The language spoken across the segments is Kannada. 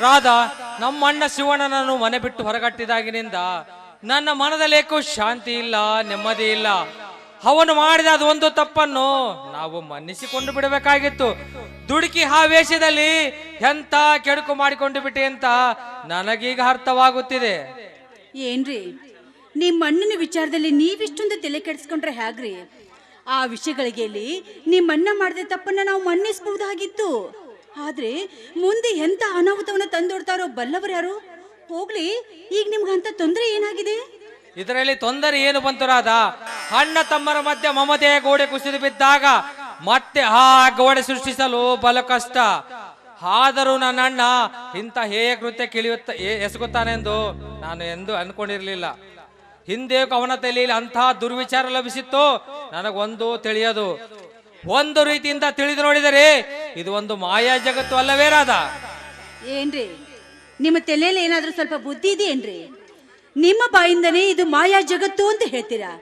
ರಾಧಾ, ನಮ್ಮ ಅಣ್ಣ ಶಿವಣ್ಣನನ್ನು ಮನೆ ಬಿಟ್ಟು ಹೊರಗಟ್ಟಿದಾಗಿನಿಂದ ನನ್ನ ಮನದಲ್ಲೇಕೋ ಶಾಂತಿ ಇಲ್ಲ, ನೆಮ್ಮದಿ ಇಲ್ಲ. ಅವನು ಮಾಡಿದ ಅದೊಂದು ತಪ್ಪನ್ನು ನಾವು ಮನ್ನಿಸಿಕೊಂಡು ಬಿಡಬೇಕಾಗಿತ್ತು. ದುಡುಕಿ ಆವೇಶದಲ್ಲಿ ಎಂತ ಕೆಡುಕು ಮಾಡಿಕೊಂಡು ಬಿಟ್ಟೆ ಅಂತ ನನಗೀಗ ಅರ್ಥವಾಗುತ್ತಿದೆ. ಏನ್ರಿ, ನಿಮ್ಮ ಅಣ್ಣನ ವಿಚಾರದಲ್ಲಿ ನೀವಿಷ್ಟೊಂದು ತಲೆ ಕೆಡಿಸ್ಕೊಂಡ್ರೆ ಹೇಗ್ರಿ? ಆ ವಿಷಯಗಳಿಗೆ ನಿಮ್ಮಣ್ಣ ಮಾಡಿದ ತಪ್ಪನ್ನ ನಾವು ಮನ್ನಿಸಬಹುದಾಗಿತ್ತು. ಆದ್ರೆ ಮುಂದೆ ಎಂತ ಅನಾಹುತವನ್ನ ತಂದೊಡ್ತಾರೋ ಬಲ್ಲವರು ಯಾರು? ಹೋಗ್ಲಿ, ಈಗ ನಿಮ್ಗಂತ ತೊಂದರೆ ಏನಾಗಿದೆ? ಇದರಲ್ಲಿ ತೊಂದರೆ ಏನು ಬಂತು ರಾಧಾ? ಅಣ್ಣ ತಮ್ಮರ ಮಧ್ಯೆ ಮಮತೆಯ ಗೋಡೆ ಕುಸಿದು ಬಿದ್ದಾಗ ಮತ್ತೆ ಆ ಗೋಡೆ ಸೃಷ್ಟಿಸಲು ಬಲು ಕಷ್ಟ. ಆದರೂ ನನ್ನ ಅಣ್ಣ ಇಂಥ ಹೇಯ ಕೃತ್ಯ ಎಸಗುತ್ತಾನೆಂದು ನಾನು ಎಂದು ಅನ್ಕೊಂಡಿರ್ಲಿಲ್ಲ. ಹಿಂದೆ ಅವನ ತಲೆಯಲ್ಲಿ ಅಂತಹ ದುರ್ವಿಚಾರ ಲಭಿಸಿತ್ತು ನನಗೊಂದು ತಿಳಿಯದು. ಒಂದು ರೀತಿಯಿಂದ ತಿಳಿದು ನೋಡಿದರೆ ಇದು ಒಂದು ಮಾಯಾ ಜಗತ್ತು ಅಲ್ಲವೇ ರಾಧಾ? ಏನ್ರಿ, ನಿಮ್ಮ ತಲೆಯಲ್ಲಿ ಏನಾದ್ರೂ ಸ್ವಲ್ಪ ಬುದ್ಧಿ ಇದೆಯೇನ್ರಿ? ನಿಮ್ಮ ಬಾಯಿಂದನೇ ಇದು ಮಾಯಾ ಜಗತ್ತು ಅಂತ ಹೇಳ್ತೀರಾ?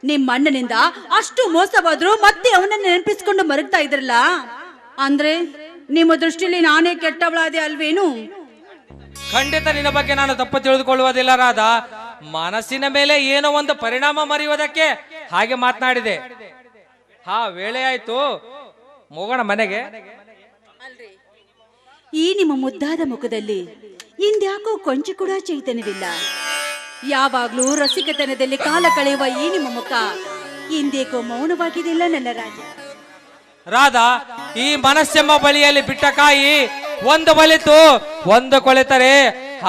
ನಿಮ್ಮ ಅಣ್ಣನಿಂದ ಅಷ್ಟು ಮೋಸವಾದ್ರು ಮತ್ತೆ ಅವನನ್ನ ನೆನಪಿಸ್ಕೊಂಡು ಮರಗ್ತಾ ಇದ್ರಲ್ಲ, ಅಂದ್ರೆ ನಿಮ್ಮ ದೃಷ್ಟಿಯಲ್ಲಿ ನಾನೇ ಕೆಟ್ಟವಳಾದೆ ಅಲ್ವೇನು? ಖಂಡಿತ ನಿನ್ನ ಬಗ್ಗೆ ನಾನು ತಪ್ಪು ತಿಳಿದುಕೊಳ್ಳುವುದಿಲ್ಲ ರಾಧಾ. ಮನಸ್ಸಿನ ಮೇಲೆ ಏನೋ ಒಂದು ಪರಿಣಾಮ ಮರೆಯುವುದಕ್ಕೆ ಹಾಗೆ ಮಾತನಾಡಿದೆ. ಹಾ, ವೇಳೆ ಆಯ್ತು, ಹೋಗೋಣ ಮನೆಗೆ. ಈ ನಿಮ್ಮ ಮುದ್ದಾದ ಮುಖದಲ್ಲಿ ಇಂದ್ಯಾಕೋ ಕೊಂಚ ಕೂಡ ಚೈತನ್ಯವಿಲ್ಲ. ಯಾವಾಗ್ಲೂ ರಸಿಕತನದಲ್ಲಿ ಕಾಲ ಕಳೆಯುವ ಈ ನಿಮ್ಮ ಮುಖ ಇಂದೇಕೋ ಮೌನವಾಗಿದೆಯಲ್ಲ ನನ್ನ ರಾಜ. ರಾಧಾ, ಈ ಮನಸ್ಸೆಂಬ ಬಳಿಯಲ್ಲಿ ಬಿಟ್ಟ ಕಾಯಿ ಒಂದು ಬಲಿತು ಒಂದು ಕೊಳೆತರೆ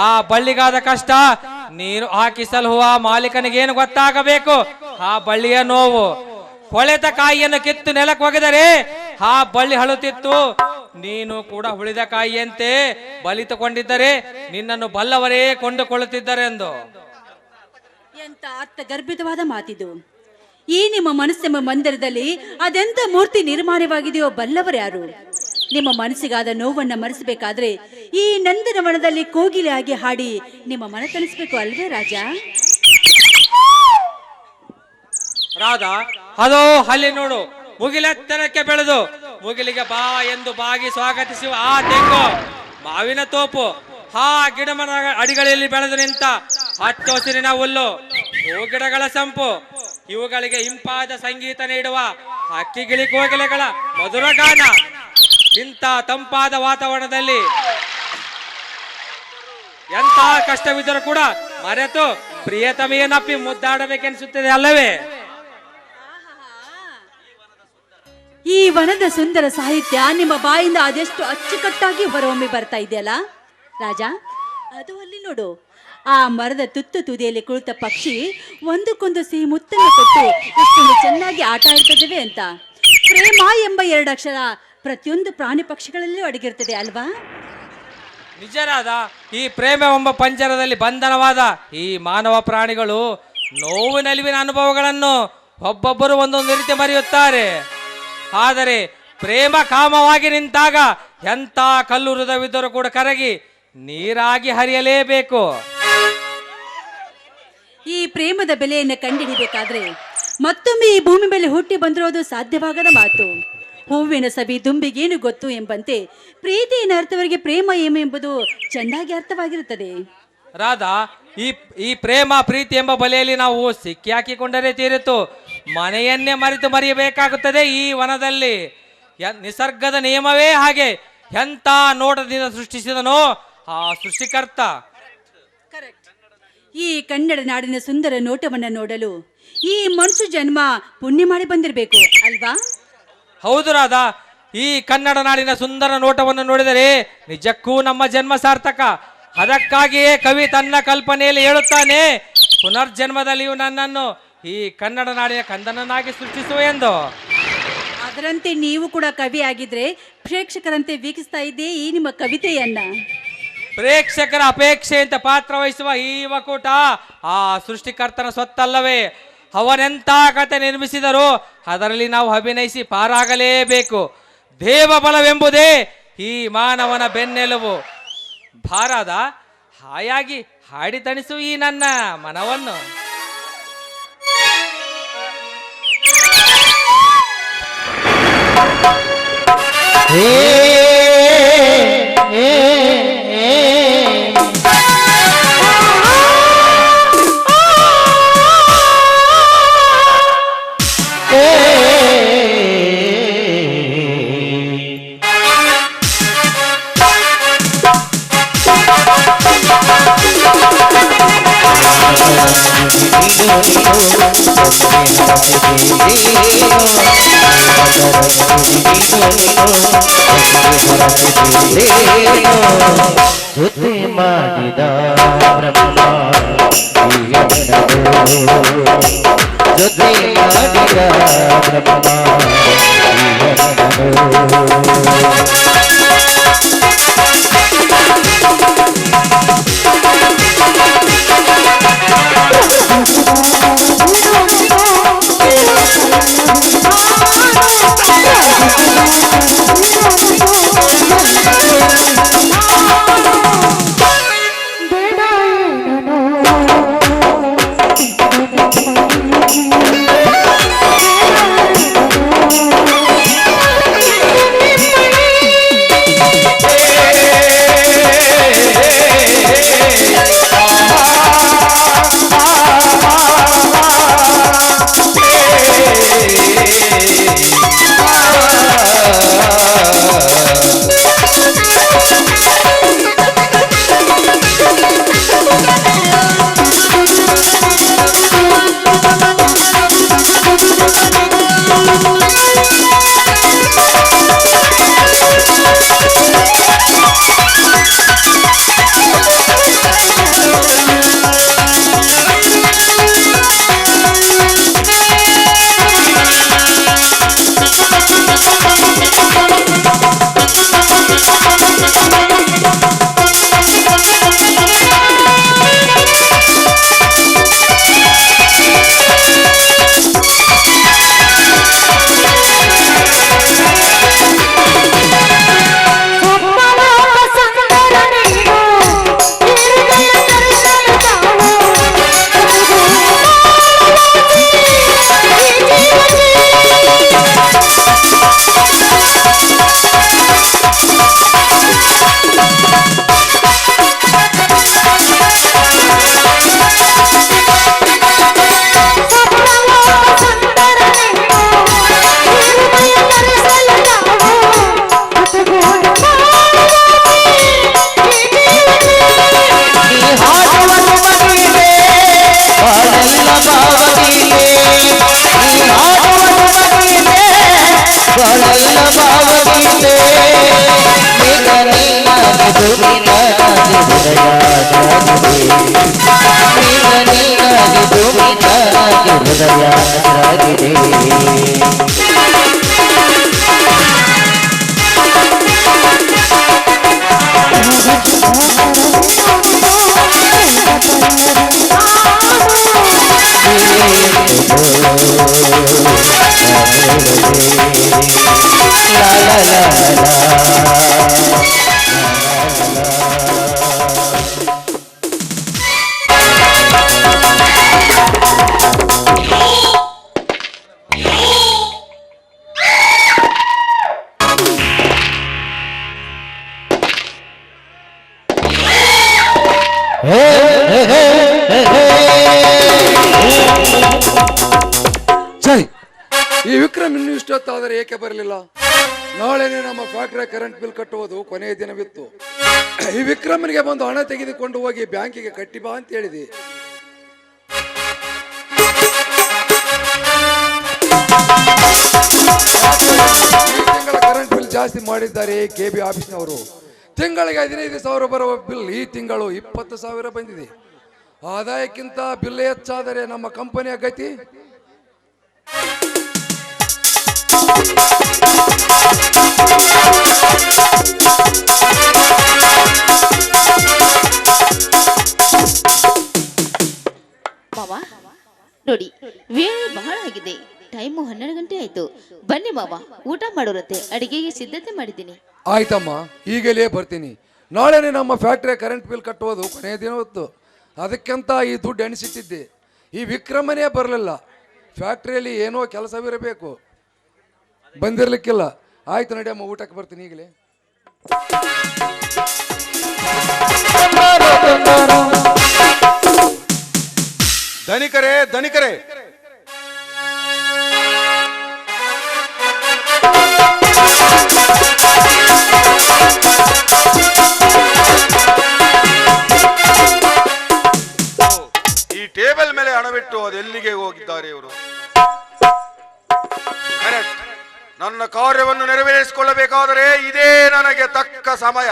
ಆ ಬಳ್ಳಿಗಾದ ಕಷ್ಟ ನೀರು ಹಾಕಿಸಲುವ ಮಾಲೀಕನಿಗೇನು ಗೊತ್ತಾಗಬೇಕು? ಆ ಬಳ್ಳಿಯ ನೋವು. ಕೊಳೆತ ಕಾಯಿಯನ್ನು ಕಿತ್ತು ನೆಲಕ್ಕೆ ಒಗೆದರೆ ಆ ಬಳ್ಳಿ ಹಳುತ್ತಿತ್ತು. ನೀನು ಕೂಡ ಉಳಿದ ಕಾಯಿಯಂತೆ ಬಲಿತುಕೊಂಡಿದ್ದರೆ ನಿನ್ನನ್ನು ಬಲ್ಲವರೇ ಕೊಂಡುಕೊಳ್ಳುತ್ತಿದ್ದರೆಂದು. ಎಂತ ಅರ್ಥಗರ್ಭಿತವಾದ ಮಾತಿದು. ಈ ನಿಮ್ಮ ಮನಸ್ಸೆಂಬ ಮಂದಿರದಲ್ಲಿ ಅದೆಂತ ಮೂರ್ತಿ ನಿರ್ಮಾಣವಾಗಿದೆಯೋ ಬಲ್ಲವರ್ಯಾರು? ನಿಮ್ಮ ಮನಸ್ಸಿಗಾದ ನೋವನ್ನ ಮರೆಸಬೇಕಾದ್ರೆ ಈ ನಂದನವನದಲ್ಲಿ ಕೋಗಿಲೆ ಆಗಿ ಹಾಡಿ ನಿಮ್ಮ ಮನ ತಣಿಸ್ಬೇಕು ಅಲ್ವೇ ರಾಜ? ರಾಧಾ, ಅದೋ ಅಲ್ಲಿ ನೋಡು, ಮುಗಿಲೆತ್ತರಕ್ಕೆ ಬೆಳೆದು ಮುಗಿಲಿಗೆ ಬಾ ಎಂದು ಬಾಗಿ ಸ್ವಾಗತಿಸುವ ಆ ತೆಂಗು, ಮಾವಿನ ತೋಪು, ಆ ಗಿಡ ಮರ ಅಡಿಗಳಲ್ಲಿ ಬೆಳೆದು ನಿಂತ ಹಚ್ಚ ಹಸಿರಿನ ಹುಲ್ಲು, ಹೂ ಗಿಡಗಳ ಸಂಪು, ಇವುಗಳಿಗೆ ಇಂಪಾದ ಸಂಗೀತ ನೀಡುವ ಹಕ್ಕಿಗಿಳಿ ಕೋಗಿಲೆಗಳ ಮಧುರ ಗಾನ. ಇಂಥ ತಂಪಾದ ವಾತಾವರಣದಲ್ಲಿ ಎಂತ ಕಷ್ಟವಿದ್ದರೂ ಕೂಡ ಮರೆತು ಪ್ರಿಯತಮೆಯನ್ನಪ್ಪಿ ಮುದ್ದಾಡಬೇಕೆನಿಸುತ್ತದೆ ಅಲ್ಲವೇ? ಈ ವನದ ಸುಂದರ ಸಾಹಿತ್ಯ ನಿಮ್ಮ ಬಾಯಿಂದ ಅದೆಷ್ಟು ಅಚ್ಚುಕಟ್ಟಾಗಿ ಹೊರಹೊಮ್ಮಿ ಬರ್ತಾ ಇದೆಯಲ್ಲ ರಾಜ. ಅದು ಅಲ್ಲಿ ನೋಡು, ಆ ಮರದ ತುತ್ತು ತುದಿಯಲ್ಲಿ ಕುಳಿತ ಪಕ್ಷಿ ಒಂದಕ್ಕೊಂದು ಸಿಹಿ ಮುತ್ತನ್ನು ಕೊಟ್ಟು ಎಷ್ಟೊಂದು ಚೆನ್ನಾಗಿ ಆಟ ಆಡ್ತಿದ್ದೇವೆ ಅಂತ. ಪ್ರೇಮ ಎಂಬ 2 ಅಕ್ಷರ ಪ್ರತಿಯೊಂದು ಪ್ರಾಣಿ ಪಕ್ಷಿಗಳಲ್ಲೂ ಅಡಗಿರ್ತದೆ ಅಲ್ವಾ? ನಿಜರಾದ ಈ ಪ್ರೇಮವೆಂಬ ಪಂಜರದಲ್ಲಿ ಬಂಧನವಾದ ಈ ಮಾನವ ಪ್ರಾಣಿಗಳು ನೋವು ನಲಿವಿನ ಅನುಭವಗಳನ್ನು ಒಬ್ಬೊಬ್ಬರು ಒಂದೊಂದು ರೀತಿ ಮರೆಯುತ್ತಾರೆ. ಆದರೆ ಪ್ರೇಮ ಕಾಮವಾಗಿ ನಿಂತಾಗ ಎಂಥ ಕಲ್ಲು ಹೃದಯವಿದ್ದರೂ ಕೂಡ ಕರಗಿ ನೀರಾಗಿ ಹರಿಯಲೇಬೇಕು. ಈ ಪ್ರೇಮದ ಬೆಲೆಯನ್ನು ಕಂಡುಹಿಡಿಬೇಕಾದ್ರೆ ಮತ್ತೊಮ್ಮೆ ಈ ಭೂಮಿ ಮೇಲೆ ಹುಟ್ಟಿ ಬಂದಿರೋದು ಸಾಧ್ಯವಾಗದ ಮಾತು. ಹೂವಿನ ಸಭಿ ದುಂಬಿಗೇನು ಗೊತ್ತು ಎಂಬಂತೆ ಪ್ರೀತಿಯನ್ನು ಅರ್ಥವರಿಗೆ ಪ್ರೇಮ ಏನು ಎಂಬುದು ಚೆನ್ನಾಗಿ ಅರ್ಥವಾಗಿರುತ್ತದೆ. ರಾಧಾ, ಈ ಪ್ರೇಮ ಪ್ರೀತಿ ಎಂಬ ಬಲೆಯಲ್ಲಿ ನಾವು ಸಿಕ್ಕಿ ಹಾಕಿಕೊಂಡರೆ ತೀರಿತು. ಮನೆಯನ್ನೇ ಮರೆಯಬೇಕಾಗುತ್ತದೆ ಈ ವನದಲ್ಲಿ. ನಿಸರ್ಗದ ನಿಯಮವೇ ಹಾಗೆ. ಎಂತ ನೋಟದಿಂದ ಸೃಷ್ಟಿಸಿದನೋ ಆ ಸೃಷ್ಟಿಕರ್ತ. ಈ ಕನ್ನಡ ನಾಡಿನ ಸುಂದರ ನೋಟವನ್ನು ನೋಡಲು ಈ ಮನುಷ್ಯ ಜನ್ಮ ಪುಣ್ಯ ಮಾಡಿ ಬಂದಿರಬೇಕು ಅಲ್ವಾ? ಹೌದು ರಾಧಾ, ಈ ಕನ್ನಡ ನಾಡಿನ ಸುಂದರ ನೋಟವನ್ನು ನೋಡಿದರೆ ನಿಜಕ್ಕೂ ನಮ್ಮ ಜನ್ಮ ಸಾರ್ಥಕ. ಅದಕ್ಕಾಗಿಯೇ ಕವಿ ತನ್ನ ಕಲ್ಪನೆಯಲ್ಲಿ ಹೇಳುತ್ತಾನೆ, ಪುನರ್ಜನ್ಮದಲ್ಲಿಯೂ ನನ್ನನ್ನು ಈ ಕನ್ನಡ ನಾಡಿನ ಕಂದನನ್ನಾಗಿ ಸೃಷ್ಟಿಸುವ ಎಂದು. ಅದರಂತೆ ನೀವು ಕೂಡ ಕವಿ ಆಗಿದ್ರೆ ಪ್ರೇಕ್ಷಕರಂತೆ ವೀಕ್ಷಿಸ್ತಾ ಇದ್ದೇ ಈ ನಿಮ್ಮ ಕವಿತೆಯನ್ನ. ಪ್ರೇಕ್ಷಕರ ಅಪೇಕ್ಷೆಯಂತೆ ಪಾತ್ರ ವಹಿಸುವ ಈ ಒಕ್ಕೂಟ ಆ ಸೃಷ್ಟಿಕರ್ತನ ಸ್ವತ್ತಲ್ಲವೇ? ಅವನೆಂಥ ಕತೆ ನಿರ್ಮಿಸಿದರೂ ಅದರಲ್ಲಿ ನಾವು ಅಭಿನಯಿಸಿ ಪಾರಾಗಲೇಬೇಕು. ದೇವಬಲವೆಂಬುದೇ ಈ ಮಾನವನ ಬೆನ್ನೆಲುಬು. ಭಾರದ ಹಾಯಾಗಿ ಹಾಡಿ ತಣಿಸು ಈ ನನ್ನ ಮನವನ್ನು. ಏ ಜೊತೆ ಮಾಡಿದ ಬ್ರಹ್ಮ ಜೊತೆ ಮಾಡಿದ ಬ್ರಹ್ಮ ಸರಿ, ಈ ವಿಕ್ರಮ್ ಇನ್ನೂ ಇಷ್ಟೊತ್ತಾದರೆ ಏಕೆ ಬರಲಿಲ್ಲ? ನಾಳೆನೇ ನಮ್ಮ ಫ್ಯಾಕ್ಟರಿ ಕರೆಂಟ್ ಬಿಲ್ ಕಟ್ಟುವುದು ಕೊನೆಯ ದಿನವಿತ್ತು. ಈ ವಿಕ್ರಮನಿಗೆ ಬಂದು ಹಣ ತೆಗೆದುಕೊಂಡು ಹೋಗಿ ಬ್ಯಾಂಕಿಗೆ ಕಟ್ಟಿ ಬಾ ಅಂತ ಹೇಳಿದೆ. ತಿಂಗಳ ಕರೆಂಟ್ ಬಿಲ್ ಜಾಸ್ತಿ ಮಾಡಿದ್ದಾರೆ ಕೆಬಿ ಆಫೀಸ್ನವರು. ತಿಂಗಳಿಗೆ 15,000 ಬರುವ ಬಿಲ್ ಈ ತಿಂಗಳು 20,000 ಬಂದಿದೆ. ಆದಾಯಕ್ಕಿಂತ ಬಿಲ್ ಹೆಚ್ಚಾದರೆ ನಮ್ಮ ಕಂಪನಿಯ ಗತಿ. ಮಾವ ನೋಡಿ, ವೇಳೆ ಬಹಳ ಆಗಿದೆ. ಟೈಮು 12 ಗಂಟೆ ಆಯ್ತು. ಬನ್ನಿ ಮಾವ, ಊಟ ಮಾಡೋರತ್ತೆ. ಅಡಿಗೆಗೆ ಸಿದ್ಧತೆ ಮಾಡಿದ್ದೀನಿ. ಆಯ್ತಮ್ಮ, ಈಗಲೇ ಬರ್ತೀನಿ. ನಾಳೆನೇ ನಮ್ಮ ಫ್ಯಾಕ್ಟರಿ ಕರೆಂಟ್ ಬಿಲ್ ಕಟ್ಟುವುದು ಕೊನೆಯ ದಿನ ಹೊತ್ತು. ಅದಕ್ಕಿಂತ ಈ ದುಡ್ಡು ಎಣಿಸಿಟ್ಟಿದ್ದೆ. ಈ ವಿಕ್ರಮನೇ ಬರಲಿಲ್ಲ. ಫ್ಯಾಕ್ಟ್ರಿಯಲ್ಲಿ ಏನೋ ಕೆಲಸವಿರಬೇಕು, ಬಂದಿರಲಿಕ್ಕಿಲ್ಲ. ಆಯ್ತು ನಡಿಯಮ್ಮ, ಊಟಕ್ಕೆ ಬರ್ತೀನಿ ಈಗಲೇ. ಧನಿಕರೇ ಧನಿಕರೇ, ಈ ಟೇಬಲ್ ಮೇಲೆ ಹಣವಿಟ್ಟು ಅದೆಲ್ಲಿಗೆ ಹೋಗಿದ್ದಾರೆ ಇವರು? ಕಾರ್ಯವನ್ನು ನೆರವೇರಿಸಿಕೊಳ್ಳಬೇಕಾದರೆ ಇದೇ ನನಗೆ ತಕ್ಕ ಸಮಯ.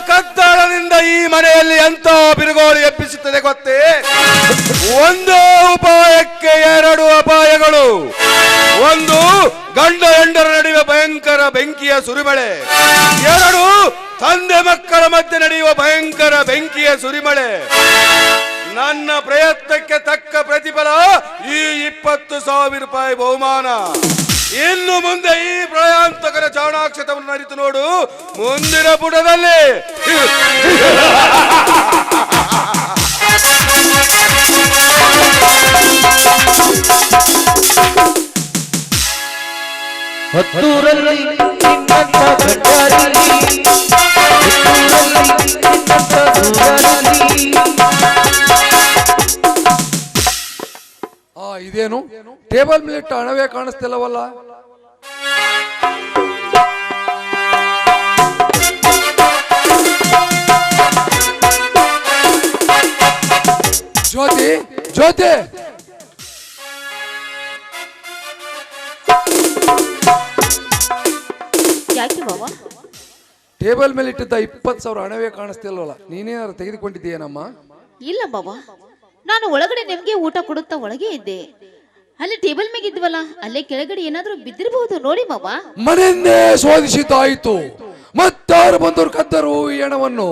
ಕದ್ದಾಳದಿಂದ ಈ ಮನೆಯಲ್ಲಿ ಎಂತ ಬಿರುಗೋಳು ಎಬ್ಬಿಸುತ್ತದೆ ಗೊತ್ತೇ? ಒಂದು ಉಪಾಯಕ್ಕೆ ಎರಡು ಅಪಾಯಗಳು. ಒಂದು, ಗಂಡ ಹೆಂಡರ ನಡುವೆ ಭಯಂಕರ ಬೆಂಕಿಯ ಸುರಿಮಳೆ. ಎರಡು, ತಂದೆ ಮಕ್ಕಳ ಮಧ್ಯೆ ನಡೆಯುವ ಭಯಂಕರ ಬೆಂಕಿಯ ಸುರಿಮಳೆ. ನನ್ನ ಪ್ರಯತ್ನಕ್ಕೆ ತಕ್ಕ ಪ್ರತಿಫಲ ಈ 20,000 ರೂಪಾಯಿ ಬಹುಮಾನ. ಇನ್ನು ಮುಂದೆ ಈ ಪ್ರಯಾಂತಕರ ಚಾಣಾಕ್ಷತವನ್ನು ಅರಿತು ನೋಡು ಮುಂದಿನ ಪುಟದಲ್ಲಿ. ಹತ್ತೂರಲ್ಲಿ ನಿನ್ನಂತ ಗಂಡಾರಿಲಿ, ಹತ್ತೂರಲ್ಲಿ ನಿನ್ನಂತ ದೂರಾರಿಲಿ. ಇದೇನು ಟೇಬಲ್ ಮೇಲೆ ಇಟ್ಟ ಹಣವೇ ಕಾಣಿಸ್ತಿಲ್ಲವಲ್ಲ? ಜ್ಯೋತಿ, ಜ್ಯೋತಿ, ಯಾಕೆ ಬಾವ? ಟೇಬಲ್ ಮೇಲೆ ಇಟ್ಟಿದ್ದ 20,000 ಹಣವೇ ಕಾಣಿಸ್ತಿಲ್ವಲ್ಲ? ನೀನೇನಾದ್ರು ತೆಗೆದುಕೊಂಡಿದ್ದೀಯೇನಮ್ಮ? ಇಲ್ಲ ಬಾವ, ನಾನು ಒಳಗಡೆ ನಿಮ್ಗೆ ಊಟ ಕೊಡುತ್ತಾ ಒಳಗೆ ಇದ್ದೆ. ಅಲ್ಲಿ ಟೇಬಲ್ ಮೇಲೆ ಇದ್ವಲ್ಲ, ಅಲ್ಲೇ ಕೆಳಗಡೆ ಏನಾದ್ರೂ ಬಿದ್ದಿರಬಹುದು ನೋಡಿ ಮಾವ. ಮನೆಯನ್ನೇ ಶೋಧಿಸಿದ್ದಾಯಿತು, ಮತ್ತಾರು ಬಂದರು ಕದ್ದರು ಈ ಹಣವನ್ನು.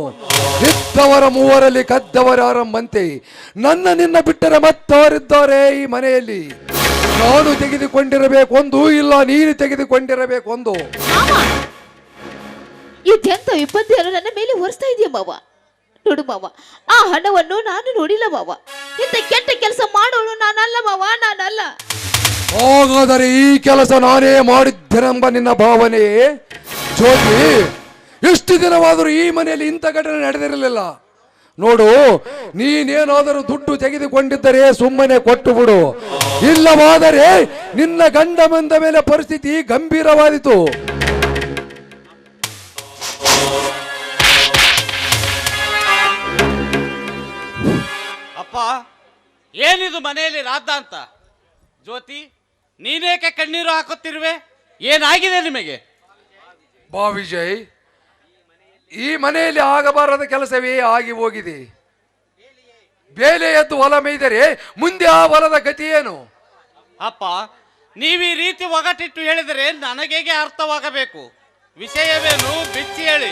ಇದ್ದವರ ಮೂವರಲ್ಲಿ ಕದ್ದವರಾರಂಭಂತೆ ನನ್ನ ನಿನ್ನ ಬಿಟ್ಟರೆ ಮತ್ತಾರಿದ್ದಾರೆ ಈ ಮನೆಯಲ್ಲಿ. ನಾನು ತೆಗೆದುಕೊಂಡಿರಬೇಕೊಂದು, ಇಲ್ಲ ನೀನು ತೆಗೆದುಕೊಂಡಿರಬೇಕೊಂದು. ಇದೆಂತ ವಿಪತ್ತು ನನ್ನ ಮೇಲೆ ಹೊರಿಸ್ತಾ ಇದೆಯಾ ಮಾವ? ನೋಡು ಮಾವ, ಆ ಹಣವನ್ನು ನಾನು ನೋಡಿಲ್ಲ ಮಾವ. ಇಂಥ ಕೆಟ್ಟ ಕೆಲಸ ಮಾಡೋಳು ನಾನಲ್ಲ ಮಾವ, ನಾನಲ್ಲ. ಹಾಗಾದರೆ ಈ ಕೆಲಸ ನಾನೇ ಮಾಡಿದ್ದೇನೆಂಬ ನಿನ್ನ ಭಾವನೆ? ಜ್ಯೋತಿ, ಎಷ್ಟು ದಿನವಾದರೂ ಈ ಮನೆಯಲ್ಲಿ ಇಂಥ ಘಟನೆ ನಡೆದಿರಲಿಲ್ಲ. ನೋಡು, ನೀನೇನಾದರೂ ದುಡ್ಡು ತೆಗೆದುಕೊಂಡಿದ್ದರೆ ಸುಮ್ಮನೆ ಕೊಟ್ಟು ಬಿಡು, ಇಲ್ಲವಾದರೆ ನಿನ್ನ ಗಂಡ ಬಂದ ಮೇಲೆ ಪರಿಸ್ಥಿತಿ ಗಂಭೀರವಾದಿತು. ಅಪ್ಪ, ಏನಿದು ಮನೆಯಲ್ಲಿ ರಾಧ ಅಂತ? ಜ್ಯೋತಿ, ನೀನೇಕೆ ಕಣ್ಣೀರು ಹಾಕುತ್ತಿರುವೆ? ಏನಾಗಿದೆ ನಿಮಗೆ? ಬಾ ವಿಜಯ್, ಈ ಮನೆಯಲ್ಲಿ ಆಗಬಾರದ ಕೆಲಸವೇ ಆಗಿ ಹೋಗಿದೆ. ಬೇಲೆ ಎದ್ದು ಹೊಲ ಮೇಯ್ದರೆ ಮುಂದೆ ಆ ಹೊಲದ ಗತಿ ಏನು? ಅಪ್ಪ, ನೀವು ಈ ರೀತಿ ಒಗಟಿಟ್ಟು ಹೇಳಿದರೆ ನನಗೇಗೆ ಅರ್ಥವಾಗಬೇಕು? ವಿಷಯವೇನು ಬಿಚ್ಚಿ ಹೇಳಿ.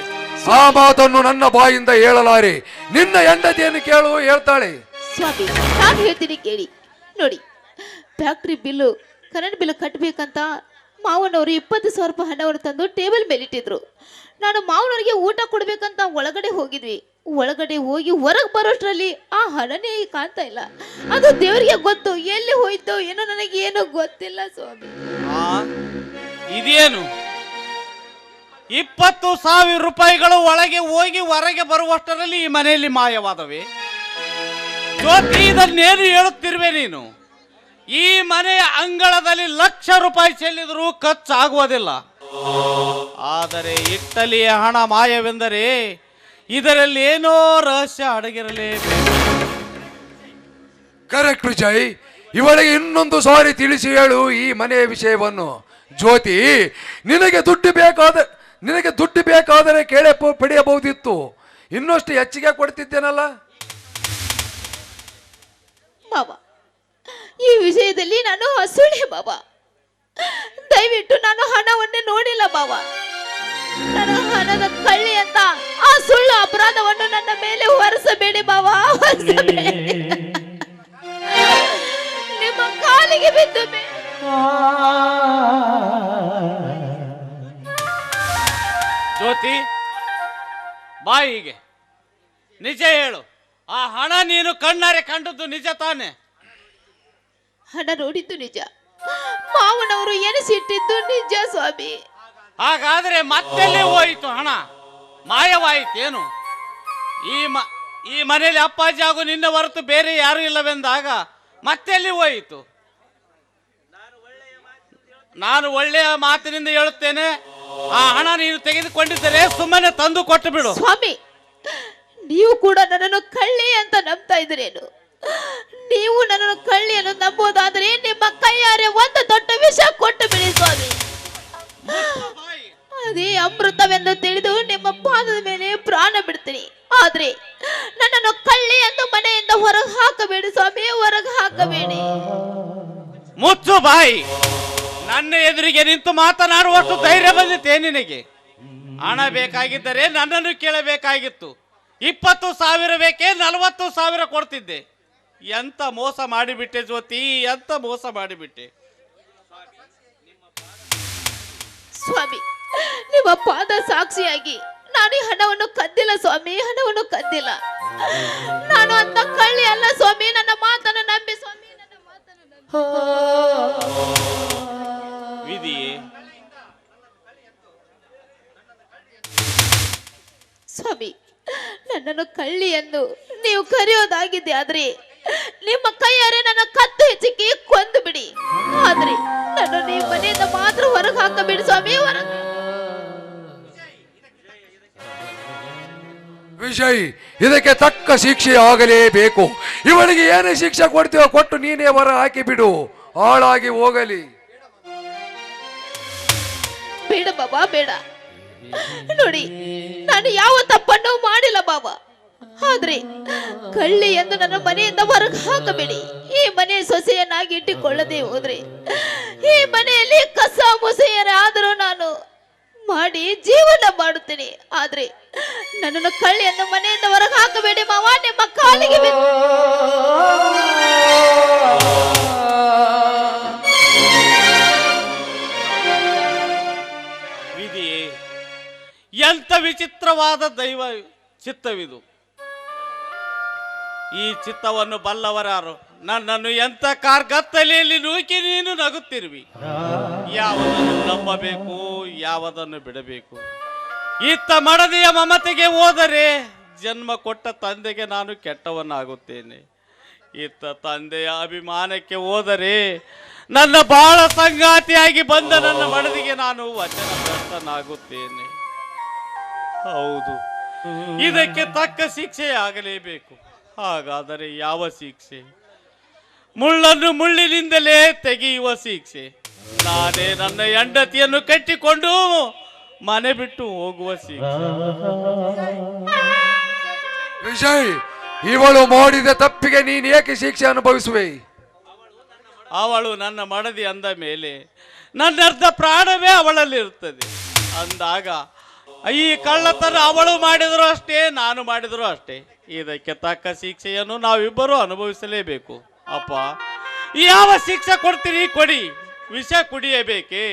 ಆ ಮಾತನ್ನು ನನ್ನ ಬಾಯಿಂದ ಹೇಳಲಾರೆ. ನಿನ್ನ ಹೆಂಡತಿಯನ್ನು ಕೇಳು, ಹೇಳ್ತಾಳೆ. ಸ್ವಾಮಿ, ನಾನು ಹೇಳ್ತೀನಿ ಕೇಳಿ. ನೋಡಿ, ಫ್ಯಾಕ್ಟ್ರಿ ಬಿಲ್ಲು, ಕರೆಂಟ್ ಬಿಲ್ ಕಟ್ಟಬೇಕಂತ ಮಾವನವರು 20,000 ರೂಪಾಯಿ ಹಣವನ್ನು ತಂದು ಟೇಬಲ್ ಮೇಲಿಟ್ಟಿದ್ರು. ನಾನು ಮಾವನವರಿಗೆ ಊಟ ಕೊಡ್ಬೇಕಂತ ಒಳಗಡೆ ಹೋಗಿದ್ವಿ. ಒಳಗಡೆ ಹೋಗಿ ಹೊರಗೆ ಬರೋಷ್ಟರಲ್ಲಿ ಆ ಹಣನೇ ಕಾಣ್ತಾ ಇಲ್ಲ. ಅದು ದೇವರಿಗೆ ಗೊತ್ತು, ಎಲ್ಲಿ ಹೋಯ್ತು ಏನೋ, ನನಗೆ ಏನೋ ಗೊತ್ತಿಲ್ಲ ಸ್ವಾಮಿ. ಇದೇನು 20,000 ರೂಪಾಯಿಗಳು ಒಳಗೆ ಹೋಗಿ ಹೊರಗೆ ಬರುವಷ್ಟರಲ್ಲಿ ಈ ಮನೆಯಲ್ಲಿ ಮಾಯವಾದವೆ? ಜ್ಯೋತಿ, ಇದನ್ನೇನು ಹೇಳುತ್ತಿರುವೆ ನೀನು? ಈ ಮನೆಯ ಅಂಗಳದಲ್ಲಿ ಲಕ್ಷ ರೂಪಾಯಿ ಚೆಲ್ಲಿದರೂ ಖರ್ಚಾಗುವುದಿಲ್ಲ. ಆದರೆ ಇಟ್ಟಲಿಯ ಹಣ ಮಾಯವೆಂದರೆ ಇದರಲ್ಲಿ ಏನೋ ರಹಸ್ಯ ಅಡಗಿರಲೇಬೇಕು. ಕರೆಕ್ಟ್ ವಿಜಯ್, ಇವಳಿಗೆ ಇನ್ನೊಂದು ಸಾರಿ ತಿಳಿಸಿ ಹೇಳು ಈ ಮನೆಯ ವಿಷಯವನ್ನು. ಜ್ಯೋತಿ, ನಿನಗೆ ದುಡ್ಡು ಬೇಕಾದರೆ ಕೇಳೆ ಪಡೆಯಬಹುದಿತ್ತು, ಇನ್ನಷ್ಟು ಹೆಚ್ಚಿಗೆ ಕೊಡ್ತಿದ್ದೇನಲ್ಲ. ಮಾವ, ಈ ವಿಷಯದಲ್ಲಿ ನಾನು ಹಸುಳೆ ಮಾವ. ದಯವಿಟ್ಟು ನಾನು ಹಣವನ್ನೇ ನೋಡಿಲ್ಲ ಮಾವ. ನಾನು ಹಣದ ಕಳ್ಳಿ ಅಂತ ಆ ಸುಳ್ಳು ಅಪರಾಧವನ್ನು ನನ್ನ ಮೇಲೆ ಹೊರಿಸಬೇಡಿ ಮಾವ, ಹೊರಿಸಬೇಡಿ. ನಿಮ್ಮ ಕಾಲಿಗೆ ಬಿದ್ದು ಜ್ಯೋತಿ, ಬಾ ಹೀಗೆ. ನಿಜ ಹೇಳು, ಆ ಹಣ ನೀನು ಕಣ್ಣಾರೆ ಕಂಡದ್ದು ನಿಜ ತಾನೆ? ಹಣ ನೋಡಿದ್ದು ನಿಜ, ಮಾವನವರು ಎನಿಸಿಟ್ಟಿದ್ದು ನಿಜ ಸ್ವಾಮಿ. ಹಾಗಾದ್ರೆ ಮತ್ತೆಲ್ಲಿ ಹೋಯಿತು ಹಣ? ಮಾಯವಾಯಿತೇನು? ಈ ಮನೆಯಲ್ಲಿ ಅಪ್ಪಾಜಿ ಹಾಗೂ ನಿನ್ನ ಹೊರತು ಬೇರೆ ಯಾರು ಇಲ್ಲವೆಂದಾಗ ಮತ್ತೆಲ್ಲಿ ಹೋಯಿತು? ನಾನು ಒಳ್ಳೆಯ ಮಾತಿನಿಂದ ಹೇಳುತ್ತೇನೆ, ಆ ಹಣ ನೀನು ತೆಗೆದುಕೊಂಡಿದ್ದರೆ ಸುಮ್ಮನೆ ತಂದು ಕೊಟ್ಟು ಬಿಡು. ಸ್ವಾಮಿ, ನೀವು ಕೂಡ ನನ್ನನ್ನು ಕಳ್ಳಿ ಅಂತ ನಂಬ್ತಾ ಇದ್ದೀರೇನು? ನೀವು ನನ್ನನ್ನು ಕಳ್ಳಿಯನ್ನು ನಂಬೋದಾದ್ರೆ ನಿಮ್ಮ ಕೈಯಾರೆ ಒಂದು ದೊಡ್ಡ ವಿಷ ಕೊಟ್ಟು ಬಿಡಿ ಸ್ವಾಮಿ. ಅದೇ ಅಮೃತವೆಂದು ತಿಳಿದು ನಿಮ್ಮ ಪಾದದ ಮೇಲೆ ಪ್ರಾಣ ಬಿಡ್ತೀನಿ. ಆದ್ರೆ ನನ್ನನ್ನು ಕಳ್ಳಿ ಎಂದು ಮನೆಯಿಂದ ಹೊರಗೆ ಹಾಕಬೇಡಿ ಸ್ವಾಮಿ, ಹೊರಗೆ ಹಾಕಬೇಡಿ. ಮುಚ್ಚು ಬಾಯಿ. ನನ್ನ ಎದುರಿಗೆ ನಿಂತು ಮಾತನಾಡುವಷ್ಟು ಧೈರ್ಯ ಬಂದಿತ್ತೆ ನಿನಗೆ? ಹಣ ಬೇಕಾಗಿದ್ದರೆ ನನ್ನನ್ನು ಕೇಳಬೇಕಾಗಿತ್ತು. 20,000 ಬೇಕೇ? 40,000 ಕೊಡ್ತಿದ್ದೆ. ಎಂತ ಮೋಸ ಮಾಡಿಬಿಟ್ಟೆ ಜ್ಯೋತಿ, ಎಂತ ಮೋಸ ಮಾಡಿಬಿಟ್ಟೆ. ಸ್ವಾಮಿ, ನಿಮ್ಮ ಪಾದ ಸಾಕ್ಷಿಯಾಗಿ ನಾನು ಈ ಹಣವನ್ನು ಕದ್ದಿಲ್ಲ ಸ್ವಾಮಿ, ಹಣವನ್ನು ಕದ್ದಿಲ್ಲ. ನಾನು ಅಂತ ಕಳ್ಳಿ ಅಲ್ಲ ಸ್ವಾಮಿ. ನನ್ನ ಮಾತನ್ನು ನಂಬಿ ಸ್ವಾಮಿ, ನನ್ನ ಮಾತನ್ನು ನಂಬಿ. ವಿಧಿಯೇ, ಸ್ವಾಮಿ, ನನ್ನನ್ನು ಕಳ್ಳಿ ಎಂದು ನೀವು ಕರೆಯೋದಾಗಿದೆ ಆದ್ರೆ ನಿಮ್ಮ ಕೈಯಾರೆ ನನ್ನ ಕತ್ತು ಹೆಚ್ಚಿಗೆ ಕೊಂದು ಬಿಡಿ. ಆದ್ರೆ ನನ್ನ ನೀವು ಮನೆಯಿಂದ ಮಾತ್ರ ಹೊರಗೆ ಹಾಕಬೇಡಿ ಸ್ವಾಮಿ, ಹೊರಗೆ. ವಿಜಯ್, ಇದಕ್ಕೆ ತಕ್ಕ ಶಿಕ್ಷೆ ಆಗಲೇಬೇಕು. ಇವನಿಗೆ ಏನೇ ಶಿಕ್ಷೆ ಕೊಡ್ತೀವೋ ಕೊಟ್ಟು ನೀನೇ ಹೊರ ಹಾಕಿ ಬಿಡು, ಹಾಳಾಗಿ ಹೋಗಲಿ. ಬೇಡ ಬಾಬಾ, ಬೇಡ. ನೋಡಿ, ನಾನು ಯಾವ ತಪ್ಪನ್ನು ಮಾಡಿಲ್ಲ ಬಾಬಾ. ಆದ್ರೆ ಕಳ್ಳಿ ಎಂದು ನನ್ನ ಮನೆಯಿಂದ ಹೊರಗೆ ಹಾಕಬೇಡಿ. ಈ ಮನೆ ಸೊಸೆಯನ್ನಾಗಿ ಇಟ್ಟುಕೊಳ್ಳದೆ ಹೋದ್ರೆ ಈ ಮನೆಯಲ್ಲಿ ಕಸ ಮುಸೆಯರಾದರೂ ನಾನು ಮಾಡಿ ಜೀವನ ಮಾಡುತ್ತೇನೆ. ಆದ್ರೆ ನನ್ನನ್ನು ಕಳ್ಳಿ ಎಂದು ಮನೆಯಿಂದ ಹೊರಗೆ ಹಾಕಬೇಡಿ ಮಾವ, ನಿಮ್ಮ ಕಾಲಿಗೆ ಬಿದ್ದು. ವಿಧಿಯೇ, ಎಂತ ವಿಚಿತ್ರವಾದ ದೈವ ಚಿತ್ತವಿದು. ಈ ಚಿತ್ತವನ್ನು ಬಲ್ಲವರಾರು ನನ್ನನ್ನು ಎಂತ ಕಾರ್ಗತ್ತಲೆಯಲ್ಲಿ ನೂಕಿ ನೀನು ನಗುತ್ತಿರುವಿ. ಯಾವುದನ್ನು ನಂಬಬೇಕು, ಯಾವುದನ್ನು ಬಿಡಬೇಕು? ಇತ್ತ ಮಡದಿಯ ಮಮತೆಗೆ ಹೋದರೆ ಜನ್ಮ ಕೊಟ್ಟ ತಂದೆಗೆ ನಾನು ಕೆಟ್ಟವನ್ನಾಗುತ್ತೇನೆ. ಇತ್ತ ತಂದೆಯ ಅಭಿಮಾನಕ್ಕೆ ಹೋದರೆ ನನ್ನ ಬಾಳ ಸಂಗಾತಿಯಾಗಿ ಬಂದ ನನ್ನ ಮಡದಿಗೆ ನಾನು ವಚನಭ್ರಷ್ಟನಾಗುತ್ತೇನೆ. ಹೌದು, ಇದಕ್ಕೆ ತಕ್ಕ ಶಿಕ್ಷೆ ಆಗಲೇಬೇಕು. ಹಾಗಾದರೆ ಯಾವ ಶಿಕ್ಷೆ? ಮುಳ್ಳನ್ನು ಮುಳ್ಳಿನಿಂದಲೇ ತೆಗೆಯುವ ಶಿಕ್ಷೆ. ನಾನೇ ನನ್ನ ಹೆಂಡತಿಯನ್ನು ಕಟ್ಟಿಕೊಂಡು ಮನೆ ಬಿಟ್ಟು ಹೋಗುವ ಶಿಕ್ಷೆ. ವಿಜಯ್, ಇವಳು ಮಾಡಿದ ತಪ್ಪಿಗೆ ನೀನು ಏಕೆ ಶಿಕ್ಷೆ ಅನುಭವಿಸುವೆ? ಅವಳು ನನ್ನ ಮಡದಿ ಅಂದ ಮೇಲೆ ನನ್ನ ಅರ್ಧ ಪ್ರಾಣವೇ ಅವಳಲ್ಲಿ ಇರ್ತದೆ. ಅಂದಾಗ ಈ ಕಳ್ಳತನ ಅವಳು ಮಾಡಿದರೂ ಅಷ್ಟೇ, ನಾನು ಮಾಡಿದರೂ ಅಷ್ಟೇ. ಇದಕ್ಕೆ ತಕ್ಕ ಶಿಕ್ಷೆಯನ್ನು ನಾವಿಬ್ಬರೂ ಅನುಭವಿಸಲೇಬೇಕು. ಅಪ್ಪ, ಯಾವ ಶಿಕ್ಷೆ ಕೊಡ್ತೀರಿ ಕೊಡಿ. ವಿಷ ಕುಡಿಯಬೇಕೆ,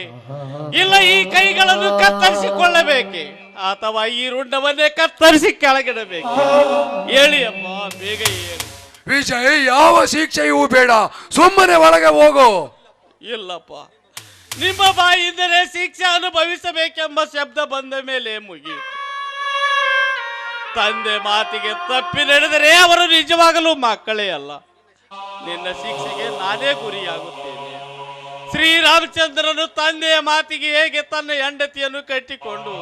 ಇಲ್ಲ ಈ ಕೈಗಳನ್ನು ಕತ್ತರಿಸಿಕೊಳ್ಳಬೇಕೆ, ಅಥವಾ ಈ ರುಂಡವನ್ನೇ ಕತ್ತರಿಸಿ ಕೆಳಗಿಡಬೇಕು? ಹೇಳಿ ಅಪ್ಪ, ಬೇಗ ಹೇಳಿ. ವಿಜಯ್, ಯಾವ ಶಿಕ್ಷೆಯೂ ಬೇಡ, ಸುಮ್ಮನೆ ಒಳಗೆ ಹೋಗು. ಇಲ್ಲಪ್ಪ, ನಿಮ್ಮ ಬಾಯಿಂದಲೇ ಶಿಕ್ಷೆ ಅನುಭವಿಸಬೇಕೆಂಬ ಶಬ್ದ ಬಂದ ಮೇಲೆ ಮುಗಿಯಿತು. ತಂದೆ ಮಾತಿಗೆ ತಪ್ಪಿ ನಡೆದರೆ ಅವರು ನಿಜವಾಗಲೂ ಮಕ್ಕಳೇ ಅಲ್ಲ. ನಿನ್ನ ಶಿಕ್ಷೆಗೆ ನಾನೇ ಗುರಿಯಾಗುತ್ತೇನೆ. ಶ್ರೀರಾಮಚಂದ್ರನು ತಂದೆಯ ಮಾತಿಗೆ ಹೇಗೆ ತನ್ನ ಹೆಂಡತಿಯನ್ನು ಕಟ್ಟಿಕೊಂಡು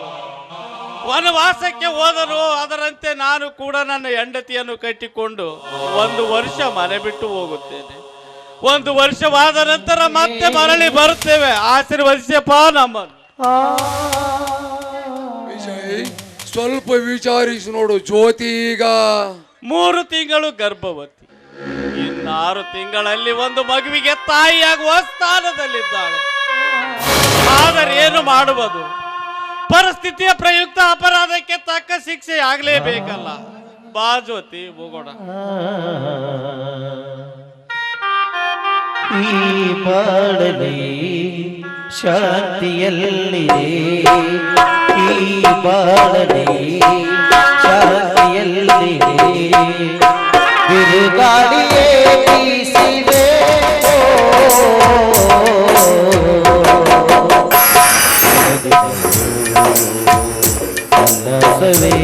ವನವಾಸಕ್ಕೆ ಹೋದನು, ಅದರಂತೆ ನಾನು ಕೂಡ ನನ್ನ ಹೆಂಡತಿಯನ್ನು ಕಟ್ಟಿಕೊಂಡು 1 ವರ್ಷ ಮನೆ ಬಿಟ್ಟು ಹೋಗುತ್ತೇನೆ. 1 ವರ್ಷವಾದ ನಂತರ ಮತ್ತೆ ಮರಳಿ ಬರುತ್ತೇವೆ. ಆಶೀರ್ವದಿಸಪ್ಪ ನಮ್ಮನ್ನು. ವಿಜಯ್, ಸ್ವಲ್ಪ ವಿಚಾರಿಸಿ ನೋಡು. ಜ್ಯೋತಿ ಈಗ 3 ತಿಂಗಳು ಗರ್ಭವತಿ. ಇನ್ನು 6 ತಿಂಗಳಲ್ಲಿ ಒಂದು ಮಗುವಿಗೆ ತಾಯಿಯಾಗುವ ಸ್ಥಾನದಲ್ಲಿದ್ದಾಳೆ. ಆದರೆ ಏನು ಮಾಡುವುದು? ಪರಿಸ್ಥಿತಿಯ ಪ್ರಯುಕ್ತ ಅಪರಾಧಕ್ಕೆ ತಕ್ಕ ಶಿಕ್ಷೆ ಆಗಲೇಬೇಕಲ್ಲ. ಬಾ ಜ್ಯೋತಿ, ಹೋಗೋಣ. ಈ ಬಾಳಲಿ ಶಾಂತಿಯಲ್ಲಿದೆ, ಈ ಬಾಳಲಿ ಶಾಂತಿಯಲ್ಲಿದೆ. ಬಿರುಗಾಳಿಯೇ ಬೀಸಿದೆ, ಕನಸವೇ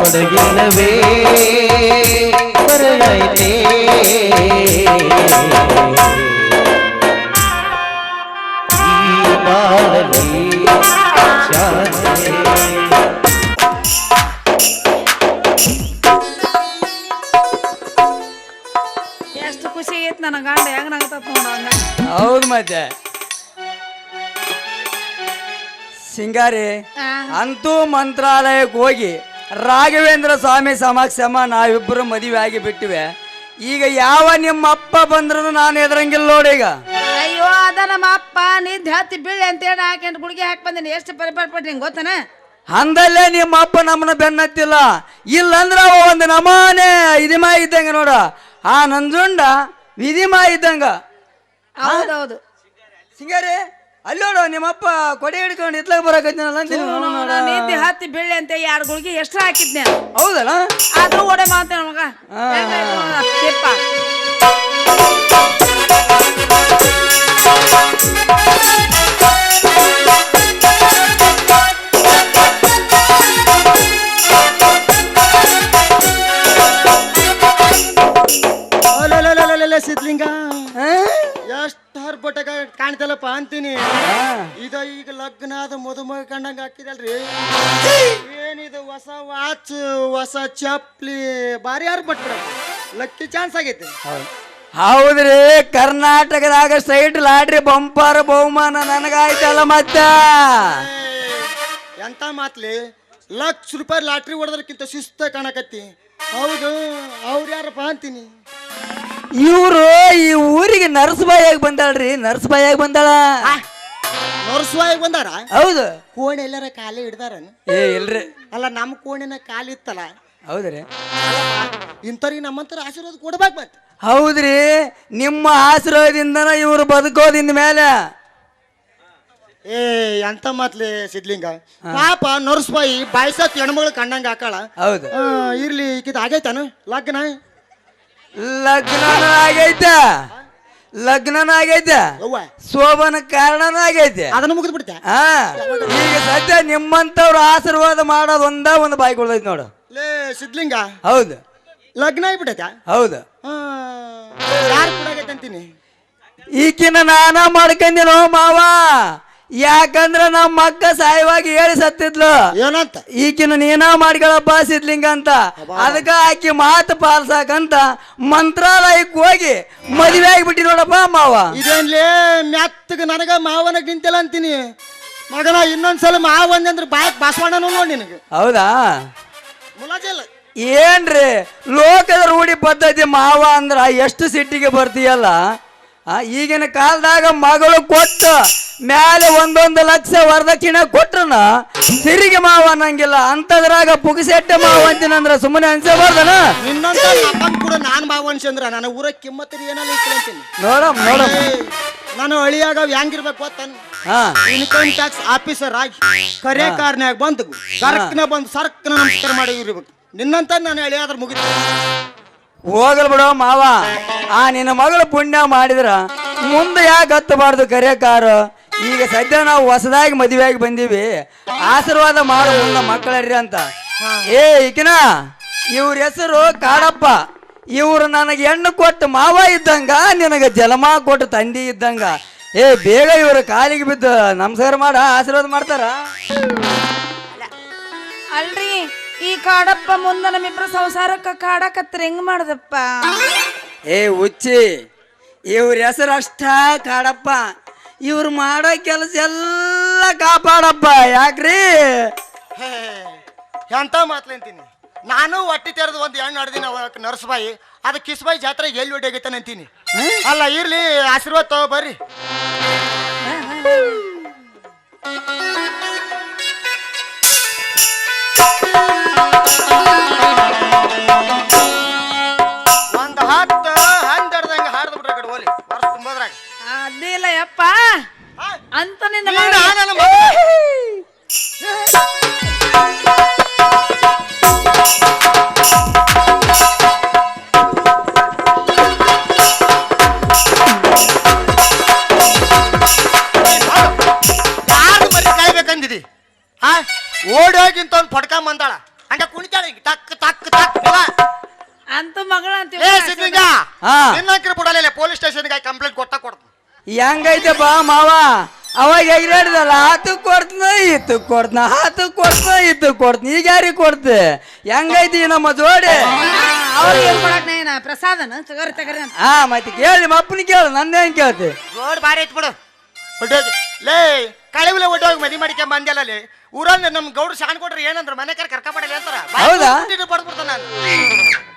ಒಡಗಿನವೇ ಬರಲೈತೆ. ಶಾಂತನೆ ಎಷ್ಟು ಖುಷಿ ಆಗೈತಿ ನನ್ನ ಗಂಡ ಹೆಂಗ್ ನಗತತ್ ನೋಡ ಹಂಗ ಹೌದು ಮತ್ತೆ ಸಿಂಗಾರಿ ಅಂತೂ ಮಂತ್ರಾಲಯಕ್ಕೆ ಹೋಗಿ ರಾಘವೇಂದ್ರ ಸ್ವಾಮಿ ಸಮಕ್ಷಮ ನಾವಿಬ್ಬರು ಮದುವೆ ಆಗಿ ಬಿಟ್ಟಿವೆ. ಈಗ ಯಾವ ನಿಮ್ಮ ಅಪ್ಪ ಬಂದ್ರು ನಾನು ಎದುರಂಗಿಲ್ಲ ನೋಡಿ. ಈಗ ಅಯ್ಯೋ ಅದ ನಮ್ಮ ಅಪ್ಪ ನಿದ್ದೆ ಹತ್ತಿ ಬೀಳಿ ಅಂತೇಳಿ 4 ಗಂಟೆ ಗುಳಿಗೆ ಹಾಕಿ ಬಂದಿನಿ. ಎಷ್ಟು ಪರಿಪಾಡ್ಪಟ್ಟು ನಿಂಗೆ ಗೊತ್ತನ? ಅಂದಲ್ಲೇ ನಿಮ್ಮ ಅಪ್ಪ ನಮ್ಮನ್ನ ಬೆನ್ನತ್ತಿಲ್ಲ. ಇಲ್ಲಂದ್ರ ಅವ ಒಂದು ನಮಾನೆ ಇದಿಮಾ ಇದ್ದಂಗ ನೋಡ. ಆ ನಂಜುಂಡ ವಿಧಿಮಾ ಇದ್ದಂಗ. ಹೌದೌದು ಸಿಂಗಾರಿ ಅಲ್ಲಿ ನೋಡು ನಿಮ್ಮಪ್ಪ ಕೊಡೆ ಹಿಡ್ಕೊಂಡು ಇತ್ಲಾಗ ಬರಕತ್ತೀನಲ್ಲ ಅಂತೀನಿ. ನಿದ್ದೆ ಹತ್ತಿ ಬೀಳಿ ಅಂತ 2 ಗುಳಿಗೆ ಎಷ್ಟು ಹಾಕಿದ್ನೆ. ಹೌದಲ್ಲ ಅದು ಓಡೆ ಮಾತೇನ ಮಗ ತಿಪ್ಪ. ಸಿದ್ಲಿಂಗ ಎಷ್ಟು ಹರ್ಬಟ ಕಾಣ್ತಲ್ಲಪ್ಪ ಅಂತೀನಿ. ಈಗ ಲಗ್ನ ಆದ ಮದುಮಗ ಕಂಡಂಗ ಹಾಕಿದಲ್ರಿ. ಏನಿದು ಹೊಸ ವಾಚ್ ಹೊಸ ಚಪ್ಲಿ ಭಾರಿ ಹರ್ಬಟ್ ಲಕ್ಕಿ ಚಾನ್ಸ್ ಆಗೈತಿ. ಹೌದ್ರಿ, ಕರ್ನಾಟಕದಾಗ ಸ್ಟ್ರೈಟ್ ಲಾಟ್ರಿ ಬಂಪರ್ ಬಹುಮಾನ ನನಗಾಯ್ತಲ್ಲ ಮತ್ತ. ಎಂತ ಮಾತ್ಲಿ ₹1,00,000 ಲಾಟ್ರಿ ಹೊಡೆದ್ರಕ್ಕಿಂತ ಶಿಸ್ತ ಕಾಣಕತ್ತಿ. ಹೌದು, ಅವ್ರು ಯಾರಪ್ಪ ಅಂತೀನಿ. ಇವ್ರು ಈ ಊರಿಗೆ ನರ್ಸಬಾಯಿಯಾಗಿ ಬಂದಾಳ್ರಿ. ನರ್ಸಬಾಯಿಯಾಗಿ ಬಂದಾಳ. ನರ್ಸಬಾಯಿಗೆ ಬಂದಾರ? ಹೌದು. ಕೋಣೆ ಎಲ್ಲಾರ ಕಾಲಿ ಹಿಡ್ದಾರ? ಏ ಇಲ್ರಿ. ಅಲ್ಲ ನಮ್ಮ ಕೋಣೆನ ಕಾಲಿ ಇತ್ತಲ್ಲ. ಹೌದ್ರಿ. ಇಂಥವ್ರಿಗೆ ನಮ್ಮಂತರ ಆಶೀರ್ವಾದ ಕೊಡ್ಬೇಕು ಮತ್ತೆ. ಹೌದ್ರಿ, ನಿಮ್ಮ ಆಶೀರ್ವಾದದಿಂದನ ಇವ್ರು ಬದುಕೋದಿಂದ ಮೇಲೆ. ಏ ಎಂತ ಮಾತ್ಲಿ ಸಿದ್ಲಿಂಗ, ಪಾಪ ನರ್ಸಬಾಯಿ ಬಾಯ್ಸತ್ ಹೆಣ್ಮಗಳು ಕಂಡಂಗ ಹಾಕಾಳ. ಹೌದು. ಇರ್ಲಿ, ಈಕಿದ್ ಆಗೈತಾನು ಲಗ್ನ? ಲಗ್ನನ ಆಗೈತೆ, ಲಗ್ನನ ಆಗೈತೆ, ಶೋಭನ ಕಾರಣನೂ ಆಗೈತೆ. ಅದನ್ನ ಮುಗಿದ್ ಬಿಡ್ತೆ. ಹಾ, ಈಗ ಸದ್ಯ ನಿಮ್ಮಂತವ್ರು ಆಶೀರ್ವಾದ ಮಾಡೋದು ಒಂದು ಬಾಯಿ ಕೊಡ್ತೈತಿ ನೋಡು. ಲೇ ಸಿದ್ಲಿಂಗ, ಹೌದು, ಲಗ್ನ ಆಗ್ಬಿಟ್ಟೈತ? ಹೌದು. ಯಾರು ಕೊಡಾಗೈತಂತೀನಿ? ಈಕಿನ ನಾನ ಮಾಡ್ಕೊಂದಿನೋ ಮಾವ. ಯಾಕಂದ್ರ ನಮ್ಮ ಅಕ್ಕ ಸಾಯವಾಗಿ ಹೇಳಿ ಸತ್ತಿದ್ಲು. ಏನಂತ? ಈಕಿನ ನೀನ ಮಾಡ್ಕೊಳಪ್ಪ ಸಿದ್ಲಿಂಗ ಅಂತ. ಅದಕ್ಕ ಆಕಿ ಮಾತು ಪಾಲ್ಸಾಕಂತ ಮಂತ್ರಾಲಯಕ್ಕೆ ಹೋಗಿ ಮದುವೆ ಆಗಿಬಿಟ್ಟಿ ನೋಡಪ್ಪ ಮಾವ. ಇದೇನ್ಲೇ ಮ್ಯಾತ್ತಗ ನನಗ ಮಾವನ ಗಿಂತಲ್ಲ ಅಂತೀನಿ ಮಗನ. ಇನ್ನೊಂದ್ಸಲ ಮಾವ ಅಂದ್ರ ಬಾಯಕ್ ಬಾಸ್ವಾಣನು ನೋಡಿ ನಿನಗೆ. ಹೌದಾ? ಮುಲಾಜಿಲ್ಲ ಏನ್ರಿ ಲೋಕದ ರೂಢಿ ಪದ್ಧತಿ ಮಾವ ಅಂದ್ರ ಎಷ್ಟು ಸಿಟ್ಟಿಗೆ ಬರ್ತೀಯಲ್ಲ. ಈಗಿನ ಕಾಲದಾಗ ಮಗಳು ಕೊಟ್ಟು ಮ್ಯಾಲೆ 1 ಲಕ್ಷ ವರದಕ್ಷಿಣೆ ಕೊಟ್ರನ ತಿರುಗಿ ಮಾವ ಅನ್ನಂಗಿಲ್ಲ. ಅಂತದ್ರಾಗ ಪುಗಿಸೆಟ್ಟೆ ಮಾವ ಅಂತೀನಂದ್ರ ಸುಮ್ಮನೆ ಅನ್ಸಬಾರ್ದನ? ಇನ್ನೊಂದ ಕೂಡ ನಾನ್ ಮಾವ ಅನ್ಸಂದ್ರ ನನ್ನ ಊರ ಕಿಮ್ಮತ್ತರಿ ಏನಲ್ಲ ಅಂತೀನಿ. ನೋಡಮ್ ನೋಡಮ್. ನಾನು ಅಳಿಯಾಗ ಹೆಂಗಿರ್ಬೇಕು ಗೊತ್ತಾನ? ಇನ್ಕಮ್ ಟ್ಯಾಕ್ಸ್ ಆಫೀಸರ್ ಆಗಿ ಕರೆ ಕಾರ್ನ್ಯಾಗ ಬಂದು ಸರ್ಕ್ನ ಬಂದು ಸರ್ಕ್ನ ನಮಸ್ಕಾರ ಮಾಡಿ ಇರ್ಬೇಕು. ನಿನ್ನಂತ ನಾನು ಅಳಿಯಾದ್ರ ಮುಗಿತ. ಹೋಗಲ್ ಬಿಡೋ ಮಾವ. ನಿನ್ನ ಮಗಳು ಪುಣ್ಯ ಮಾಡಿದ್ರ ಮುಂದೆ ಯಾಕೆ ಹತ್ತಬಾರ್ದು ಕರೆ ಕಾರು. ಈಗ ಸದ್ಯ ನಾವು ಹೊಸದಾಗಿ ಮದುವೆಯಾಗಿ ಬಂದೀವಿ. ಆಶೀರ್ವಾದ ಮಾಡು ಮುಂದೆ ಮಕ್ಕಳರ್ರಿ ಅಂತ. ಈಕಿನ ಇವ್ರ ಹೆಸರು ಕಾಡಪ್ಪ. ಇವ್ರು ನನಗೆ ಹೆಣ್ಣು ಕೊಟ್ಟು ಮಾವ ಇದ್ದಂಗ, ನಿನಗೆ ಜಲಮಾ ಕೊಟ್ಟು ತಂದಿ ಇದ್ದಂಗ. ಬೇಗ ಇವ್ರ ಕಾಲಿಗೆ ಬಿದ್ದು ನಮಸ್ಕಾರ ಮಾಡ ಆಶೀರ್ವಾದ ಮಾಡ್ತಾರ. ಅಲ್ರಿ, ಈ ಕಾಡಪ್ಪ ಮುಂದ ನಮ್ಮಿಬ್ರು ಸಂಸಾರಕ್ಕ ಕಾಡಕತ್ರ ಹೆಂಗ್ ಮಾಡದಪ್ಪ? ಹುಚ್ಚಿ, ಇವ್ರ ಹೆಸರು ಅಷ್ಟ ಕಾಡಪ್ಪ. ಇವ್ರು ಮಾಡೋ ಕೆಲಸ ಎಲ್ಲ ಕಾಪಾಡಪ್ಪ. ಯಾಕ್ರಿ? ಎಂತ ಮಾತ್ಲಂತೀನಿ. ನಾನು ಹೊಟ್ಟಿ ತೆರೆದು ಒಂದು ಹೆಣ್ಣು ಹೊಡೆದಿನ ನರ್ಸಬಾಯಿ. ಅದು ಕಿಸ್ಬಾಯಿ ಜಾತ್ರೆಗೆ ಎಲ್ಲಿ ಹೊಡೆಯಗೈತಾನೆ ಅಂತೀನಿ. ಅಲ್ಲ ಇರ್ಲಿ, ಆಶೀರ್ವಾದ ತಗೋ ಬರ್ರಿ. ಒಂದು 10 ಹಂದಡ್ದಂಗ ಹಾಡ್ದು ಬಿಟ್ರೆ ಕಡೆ ಹೋಲಿ ವರ್ಷ ತುಂಬೋದ್ರಾಗ. ಅದಿಲ್ಲ ಯಪ್ಪ ಅಂತ ನಿನ್ನ ಕಾಯ್ಬೇಕಂದಿದಿ. ಓಡಿ ಹೋಗಿಂತ ಒಂದು ಪಡ್ಕೊಂಡ್ ಬಂದಾಳ ಹಂಗ ಕುಣಿತಾಳ. ಟಕ್ ಟಕ್ ಟಕ್ ಅಂತ ಮಗಳ ಪೊಲೀಸ್ ಸ್ಟೇಷನ್ಗೆ ಕಂಪ್ಲೇಂಟ್ ಕೊಡ್ತೀನಿ. ಹೆಂಗೈತೆ ಬಾ ಮಾವ. ಅವಾಗ ಎಗಿರಾಡಿದಲ್ಲ ಆತು ಕೊಡ್ತನ ಇತ್ತು ಕೊಡ್ತನ ಆತು ಕೊಡ್ತನ ಇತ್ತು ಕೊಡ್ತನ ಈಗ ಯಾರಿಗೆ ಕೊಡ್ತೆ ಹೆಂಗೈತಿ ನಮ್ಮ ಜೋಡಿ ಅವ್ರಿಗೆ ಏನ್ ಕೊಡಕ್ ನಾ ಪ್ರಸಾದನ ತಗರಿ ತಗರಿ ಅಂತ ಹಾ ಮತ್ತೆ ಕೇಳಿ ನಿಮ್ಮ ಅಪ್ಪನ ಕೇಳು ನಂದೇನ್ ಕೇಳ್ತಿ ಜೋಡ್ ಬಾರಿ ಐತ್ ಬಿಡು ಒಡ್ಡೋಗಿ ಲೇ ಕಳಿವಿಲ ಒಡ್ಡೋಗಿ ಮದಿ ಮಾಡಿಕೆ ಬಂದ್ಯಲ್ಲ ಊರಲ್ಲಿ ನಮ್ ಗೌಡ್ರು ಶಾಣ್ ಕೊಟ್ರಿ ಏನಂದ್ರ ಮನೆ ಕರ್ಕಪಡಲಿ ಅಂತಾರ ಹೌದಾ? ಬಡ್ದ್ಬಿಡ್ತಾನ ನಾನು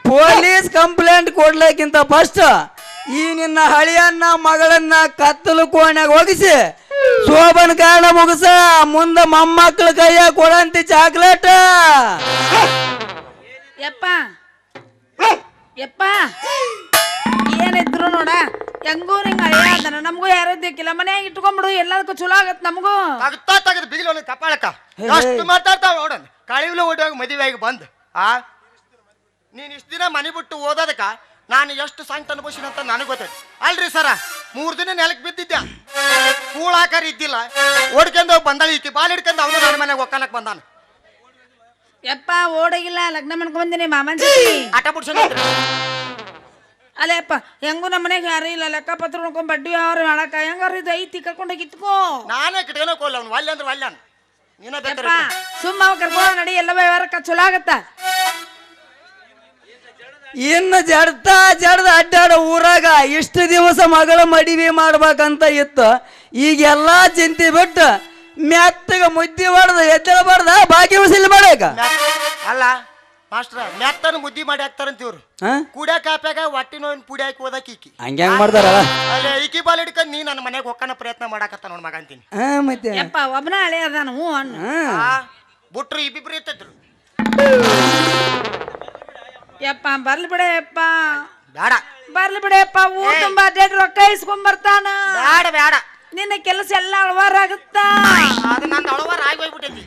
ಪೊಲೀಸ್ ಕಂಪ್ಲೇಂಟ್ ಕೊಡ್ಲಕ್ಕಿಂತ ಫಸ್ಟ್ ಈ ನಿನ್ನ ಹಳಿಯನ್ನ ಮಗಳನ್ನ ಕತ್ತಲು ಕೋಣೆಗೆ ಹೋಗಿಸಿ ಶೋಭನ್ ಕಾರಣ ಮುಗಿಸ ಮುಂದ ಮೊಮ್ಮಕ್ಳ ಕೈಯ ಕೊಡಂತಿ ಚಾಕ್ಲೇಟ್ ಯಪ್ಪ ಯಪ್ಪ ಏನಿದ್ರು ನೋಡ ಹೆಂಗೂ ನಿಂಗ ಹಳೆಯ ಅದನ ನಮಗೂ ಯಾರು ದಿಕ್ಕಿಲ್ಲ ಮನ್ಯಾಗ ಇಟ್ಕೊಂಡ್ಬಿಡು ಎಲ್ಲದಕ್ಕೂ ಚಲೋ ಆಗತ್ ನಮಗೂ ತಗ್ತಾ ತೆಗೆದು ಬಿಗಿಲು ಕಪಾಳಕ್ಕ ಅಷ್ಟು ಮಾತಾಡ್ತಾವ ನೋಡನ್ ಕಳಿವಿಲ ಒಡ್ಡೋಗಿ ಮದುವೆಯಾಗಿ ಬಂದ್ ನೀನ್ ಇಷ್ಟ ದಿನ ಮನೆ ಬಿಟ್ಟು ಓದೋದಕ್ಕ ನಾನು ಎಷ್ಟು ಸಂಕಟ ಅನುಭವಿಸಿನ ಅಂತ ನನಗೆ ಗೊತ್ತೈತಿ ಅಲ್ರಿ ಸರ 3 ದಿನ ನೆಲಕ್ಕೆ ಬಿದ್ದಿದ್ದೆ ಕೂಳಾಕಾರ ಇದ್ದಿಲ್ಲ ಓಡ್ಕೊಂಡು ಹೋಗಿ ಬಂದಾಳ ಈಕಿ ಬಾಲ್ ಹಿಡ್ಕೊಂಡು ಅವನು ನನ್ನ ಮನೆಗೆ ಒಕ್ಕನಕ್ ಬಂದಾನ ಯಪ್ಪ ಓಡಗಿಲ್ಲ ಲಗ್ನ ಮಾಡ್ಕೊಂಡ್ ಬಂದಿನಿ ಮಾಮನ್ ಜೊತೆ ಆಟ ಬಿಡ್ಸೋಣ ಅಲ್ಲೇ ಅಪ್ಪ ಹೆಂಗೂ ನಮ್ಮ ಮನೆಗೆ ಯಾರು ಇಲ್ಲ ಲೆಕ್ಕ ಪತ್ರ ನೋಡ್ಕೊಂಡ್ ಬಡ್ಡಿ ಅವ್ರು ಮಾಡಕ ಹೆಂಗಾರ ಇದು ಐತಿ ಕರ್ಕೊಂಡೋಗಿ ಇತ್ಕೋ ನಾನೇ ಕಿಟ್ಕೊಂಡ ಕೋಲ್ಲ ಅವ್ನು ಒಲ್ಲೆ ಅಂದ್ರೆ ಒಲ್ಲೆ ನೀನ ಯಪ್ಪ ಸುಮ್ಮ ಅವ್ ಕರ್ಕೊಂಡು ನಡಿ ಎಲ್ಲ ವ್ಯವಹಾರಕ್ಕ ಚಲೋ ಆಗತ್ತ ಇನ್ನು ಜಡ್ದ ಅಡ್ಡಾಡ ಊರಾಗ ಇಷ್ಟು ದಿವಸ ಮಗಳ ಮಡಿವಿ ಮಾಡ್ಬೇಕಂತ ಇತ್ತು ಈಗೆಲ್ಲಾ ಚಿಂತೆ ಬಿಟ್ಟು ಮೆತ್ತಗ ಮುದ್ದಿ ಹೊಡೆದು ಎದ್ದೇಳಬಾರ್ದ ಬಾಕಿ ಉಸಿಲ್ ಮಾಡಕ ಅಲ್ಲ ಮಾಸ್ಟ್ರ ಮೆತ್ತನ ಮುದ್ದಿ ಮಾಡಿ ಹಾಕ್ತಾರಂತ ಇವ್ರು ಕುಡಿಯ ಕಾಪ್ಯಾಗ ಹೊಟ್ಟಿ ನೋವಿನ ಪುಡಿ ಹಾಕಿ ಓದಕ್ ಈಕಿ ಹಂಗೆ ಹೆಂಗ್ ಮಾಡ್ತಾರಲ್ಲ ಅಲ್ಲೇ ಈಕಿ ಬಾಲ್ ಹಿಡ್ಕೊಂಡು ನೀ ನನ್ನ ಮನೆಗೆ ಹೊಕ್ಕನ ಪ್ರಯತ್ನ ಮಾಡಾಕತ್ತ ನೋಡ್ ಮಗ ಅಂತೀನಿ ಮತ್ತೆ ಯಪ್ಪ ಒಬ್ಬನ ಹಳೆ ಅದಾನ ಹ್ಞೂ ಅಣ್ಣ ಬುಟ್ರು ಇಬ್ಬಿಬ್ರು ಇರ್ತಿದ್ರು ಯಪ್ಪ ಬರ್ಲಿ ಬಿಡ ಯಪ್ಪ ಬೇಡ ಬರ್ಲಿ ಬಿಡಪ್ಪ ಊರ್ ತುಂಬಾ ಅಡ್ಡಾಡಿ ರೊಕ್ಕ ಇಸ್ಕೊಂಡ್ ಬರ್ತಾನ ಬೇಡ ಬೇಡ ನಿನ್ನ ಕೆಲಸ ಎಲ್ಲ ಅಳವಾರ ಆಗುತ್ತಾ ಅದು ನಂದು ಅಳವಾರ ಆಗಿ ಹೋಗ್ಬಿಟ್ಟೈತಿ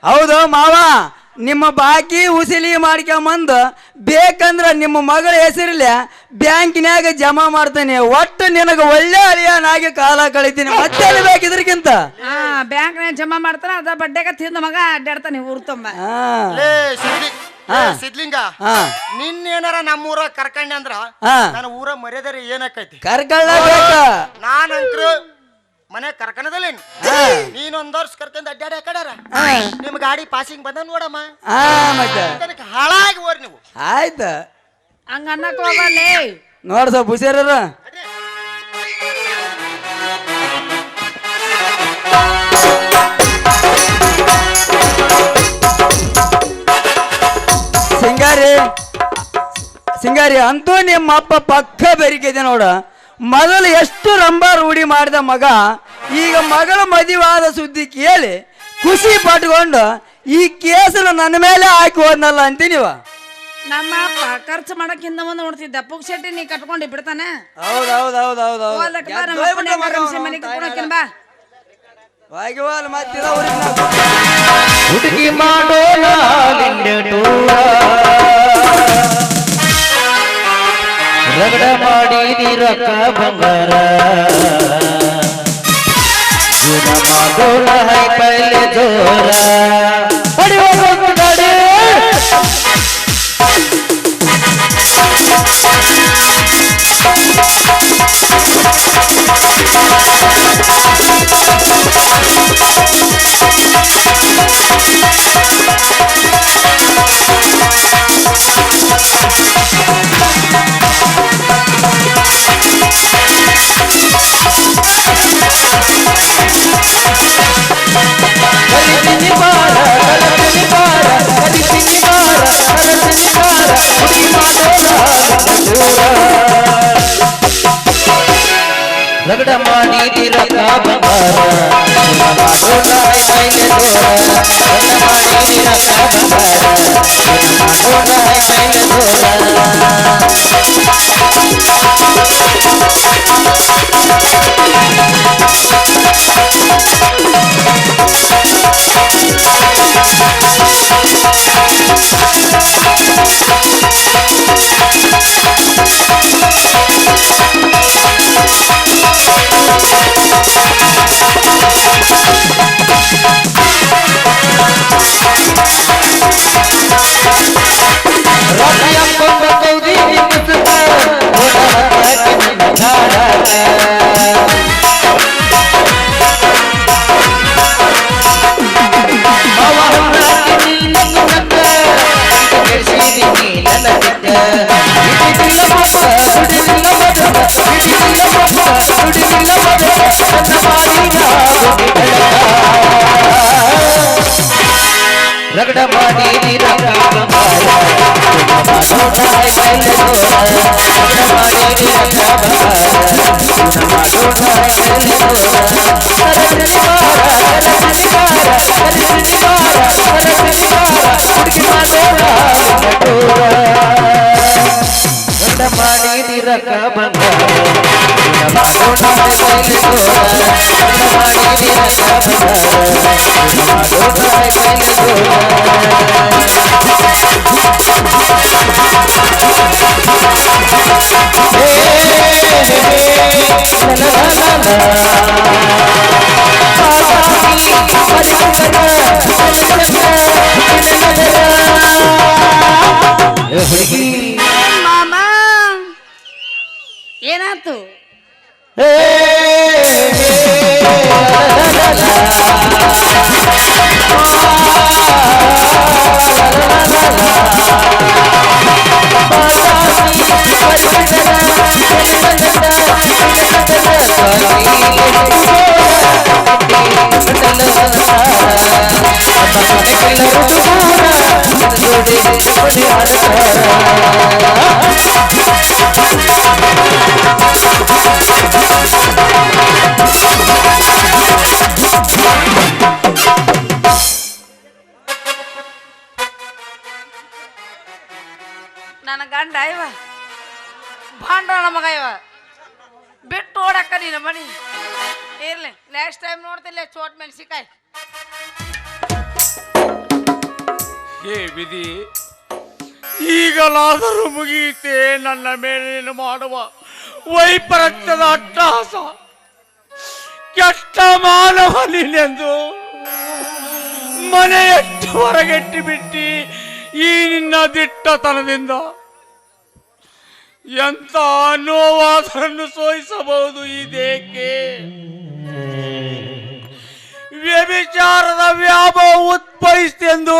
ಹೌದು ಮಾವ ನಿಮ್ಮ ಬಾಕಿ ಉಸಿಲಿ ಮಾಡ್ಕೊಂಬಂದು ಬೇಕಂದ್ರ ನಿಮ್ಮ ಮಗಳ ಹೆಸರಿಲ್ಲ ಬ್ಯಾಂಕಿನ್ಯಾಗ ಜಮಾ ಮಾಡ್ತೇನೆ ಒಟ್ಟು ನಿನಗ ಒಳ್ಳೆ ಅಳಿಯನಾಗಿ ಕಾಲ ಕಳಿತೀನಿ ಮತ್ತೆ ಬೇಕಿದ್ರಕ್ಕಿಂತ ಬ್ಯಾಂಕ್ನಾಗ ಜಮಾ ಮಾಡ್ತಾನ ಅದ ಬಡ್ಡೆಗ ತಿಂದ ಮಗ ಅಡ್ಡಾಡ್ತಾನೆ ಊರ್ ತುಂಬ ಸಿದ್ಲಿಂಗ ನಿನ್ನೇನಾರ ನಮ್ಮೂರ ಕರ್ಕಂಡೆ ಅಂದ್ರ ನನ್ನ ಊರ ಮರ್ಯಾದಾರ ಏನಕ್ಕೈತಿ ಕರ್ಕೊಳ್ಳಬೇಕ ನಾನಂತ್ರು ಮನೆ ಕರ್ಕಣದಲ್ಲೇನು ನೀನೊಂದ್ ವರ್ಷ ಕರ್ಕೊಂಡ್ ಅಡ್ಡಾಡಿ ಕಡ್ಯಾರ ನಿಮ್ ಗಾಡಿ ಪಾಸಿಂಗ್ ಬಂದ ನೋಡಮ್ಮ ಹಾಳಾಗಿ ಹೋರಿ ನೀವು ಆಯ್ತ ಹಂಗ ಅನ್ನಕ್ ಹೋಗಲ್ಲೇ ನೋಡ್ ಸ್ವಲ್ಪ ಹುಷಾರ ಸಿಂಗಾರಿ ಅಂತೂ ನಿಮ್ಮ ಅಪ್ಪ ಪಕ್ಕ ಬೆರಿಕಿದೆ ನೋಡ ಮೊದಲು ಎಷ್ಟು ರಂಬ ರೂಢಿ ಮಾಡಿದ ಮಗ ಈಗ ಮಗಳ ಮದುವಾದ ಸುದ್ದಿ ಕೇಳಿ ಖುಷಿ ಪಟ್ಕೊಂಡು ಈ ಕೇಸನ್ನು ನನ್ನ ಮೇಲೆ ಹಾಕಿ ಹೋದ್ನಲ್ಲ ಅಂತೀನಿವ ನಮ್ಮ ಅಪ್ಪ ಖರ್ಚು ಮಾಡಕ್ ಹಿಂದ ಮುಂದೆ ನೋಡ್ತಿದ್ದ ಪುಕ್ಷೆಟ್ಟಿ ನೀ ಕಟ್ಕೊಂಡು ಬಿಡ್ತಾನೆ ಹುಡುಗಿ ಮಾಡೋಣ ರಗಡ ಮಾಡಿ ರೊಕ್ಕ ಬಂಗಾರ ಜೀವನ ಮಾಡೋಣ ಹೈ ಪೈಲೆ ಜೋರ ರಗಡ ಮಾಡಿ ರೊಕ್ಕ ಬಂಗಾರ ಮಾಡೋಣ ಹೈ ಪೈಲೆ ಜೋರ ರಗಡ ಮಾಡಿ ರೊಕ್ಕ ಬಂಗಾರ ಮಾಡೋಣ ಹೈ ಪೈಲೆ ರಗಡ ಮಾಡಿ ರಗ ಬಂಗಾರ ಮಾಡೋಣ ಬಯಲ ದೂರ ರಗಡ ಮಾಡಿ ರಗ ಬಂಗಾರ ಮಾಡೋಣ ಬಯಲ ದೂರ ರಗಡ ಮಾಡಿ ರಗ ಬಂಗಾರ ಮಾಡೋಣ ಬಯಲ ದೂರ ರಗಡ ಮಾಡಿ ರಗ ಮಾಮ ಏನಾಯ್ತು? ನನ್ನ ಗಂಡ ಇವ ಭಾಂಡಾಳ ಮಗ ಇವ ಬಿಟ್ಟು ಓಡಕ್ಕ ನೀನು ಮನಿ ಇರ್ಲಿ ನೆಕ್ಸ್ಟ್ ಟೈಮ್ ನೋಡ್ತಿಲ್ಲ ಚೋಟ್ ಮೆಣಸಿಕಾಯಿ. ಏ ವಿಧಿ, ಈಗಲಾದರೂ ಮುಗಿಯುತ್ತೆ ನನ್ನ ಮೇಲೆ ಮಾಡುವ ವೈಪರೀತ್ಯದ ಅಟ್ಟಹಾಸ. ಕೆಟ್ಟ ಮಾನವ ನೀನೆಂದು ಮನೆಯಷ್ಟು ಹೊರಗೆಟ್ಟಿ ಬಿಟ್ಟಿ ಈ ನಿನ್ನ ದಿಟ್ಟತನದಿಂದ ಎಂತ ನೋವಾದರನ್ನು ಸೋಯಿಸಬಹುದು ಈ ದೇಹಕ್ಕೆ. ವ್ಯಭಿಚಾರದ ವ್ಯಾಮೋಹ ಉತ್ಪಯಿಸಿತೆಂದು